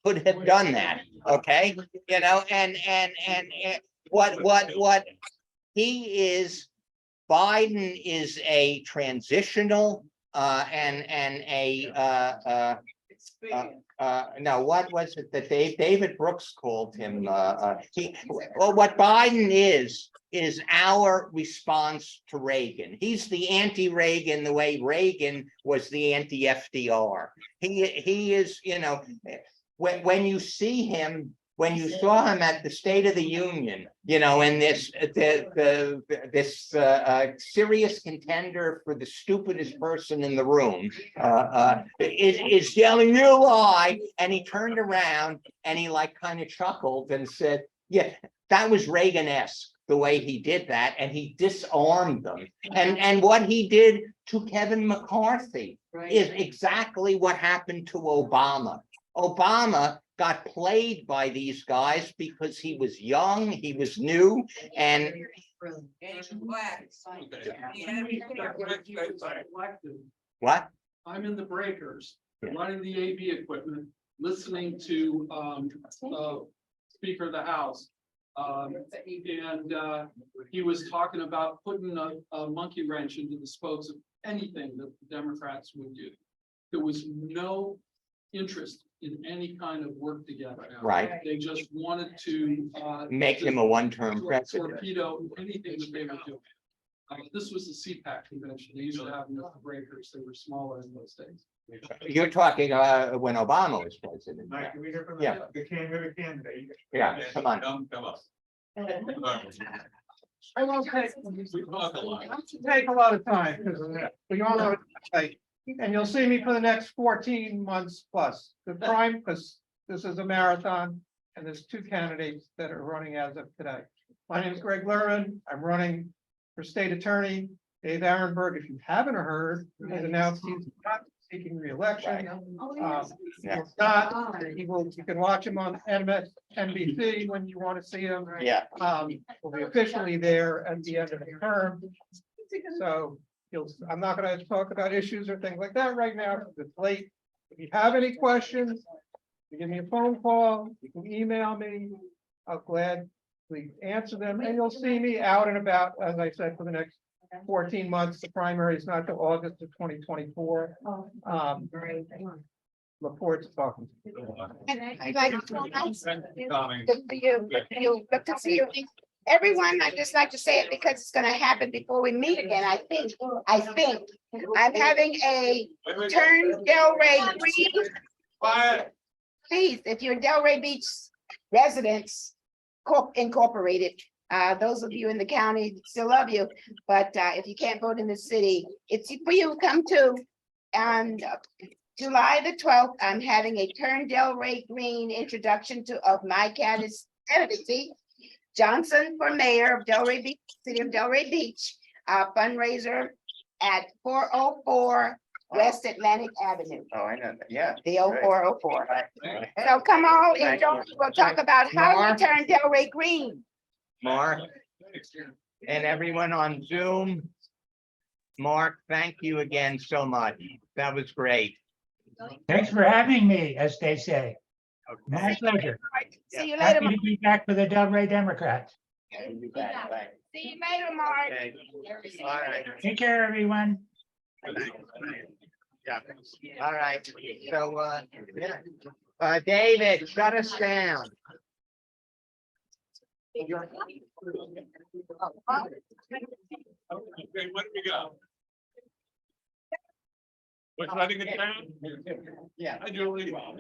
could have done that. Okay, and what he is. Biden is a transitional no, what was it that David Brooks called him? Well, what Biden is our response to Reagan. He's the anti-Reagan the way Reagan was the anti-FDR. He is, when you see him when you saw him at the State of the Union, you know, and this, serious contender for the stupidest person in the room, is yelling, "You lie," and he turned around and he like kind of chuckled and said, yeah, that was Reagan-esque, the way he did that, and he disarmed them. And what he did to Kevin McCarthy is exactly what happened to Obama. Obama got played by these guys because he was young, he was new, and what? I'm in the breakers, Yeah. running the AV equipment, listening to Speaker of the House. He was talking about putting a monkey wrench into the spokes of anything that the Democrats would do. There was no interest in any kind of work together. Right. They just wanted to Make him a one-term president. torpedo anything that they were doing. This was the CPAC convention. They used to have enough breakers. They were smaller in those days. You're talking when Obama was president. Mike, can we hear from Yeah. the candidate? Yeah, come on. Come up. I won't take a lot of time, because we all know, and you'll see me for the next 14 months plus. The prime, because this is a marathon, and there's 2 candidates that are running as of today. My name is Greg Lurin. I'm running for state attorney. Dave Arenberg, if you haven't heard, has announced he's not seeking re-election. Yeah. If not, you can watch him on NBC when you want to see him. Yeah. Will be officially there at the end of the term. So I'm not gonna talk about issues or things like that right now, because it's late. If you have any questions, you give me a phone call, you can email me. I'll gladly answer them, and you'll see me out and about, as I said, for the next 14 months. The primary is not till August of 2024. Look forward to talking. And I'd like to good to see you. Everyone, I'd just like to say it because it's gonna happen before we meet again. I think I'm having a turn Delray Green. Please, if you're Delray Beach residents, Incorporated, those of you in the county still love you, but if you can't vote in the city, it's for you to come to. And July the 12th, I'm having a Turn Delray Green introduction of my candidacy. Johnson for mayor of Delray Beach, city of Delray Beach, fundraiser at 404 West Atlantic Avenue. Oh, I know that, yeah. The 0404. So come on, and we'll talk about how we turn Delray green. Mark and everyone on Zoom. Mark, thank you again so much. That was great. Thanks for having me, as they say. My pleasure. See you later, Happy Mark. to be back for the Delray Democrats. See you later, Mark. All right. Take care, everyone. Yeah. All right. So, David, shut us down. Okay, what do we got? What's letting it down? Yeah. I do really well.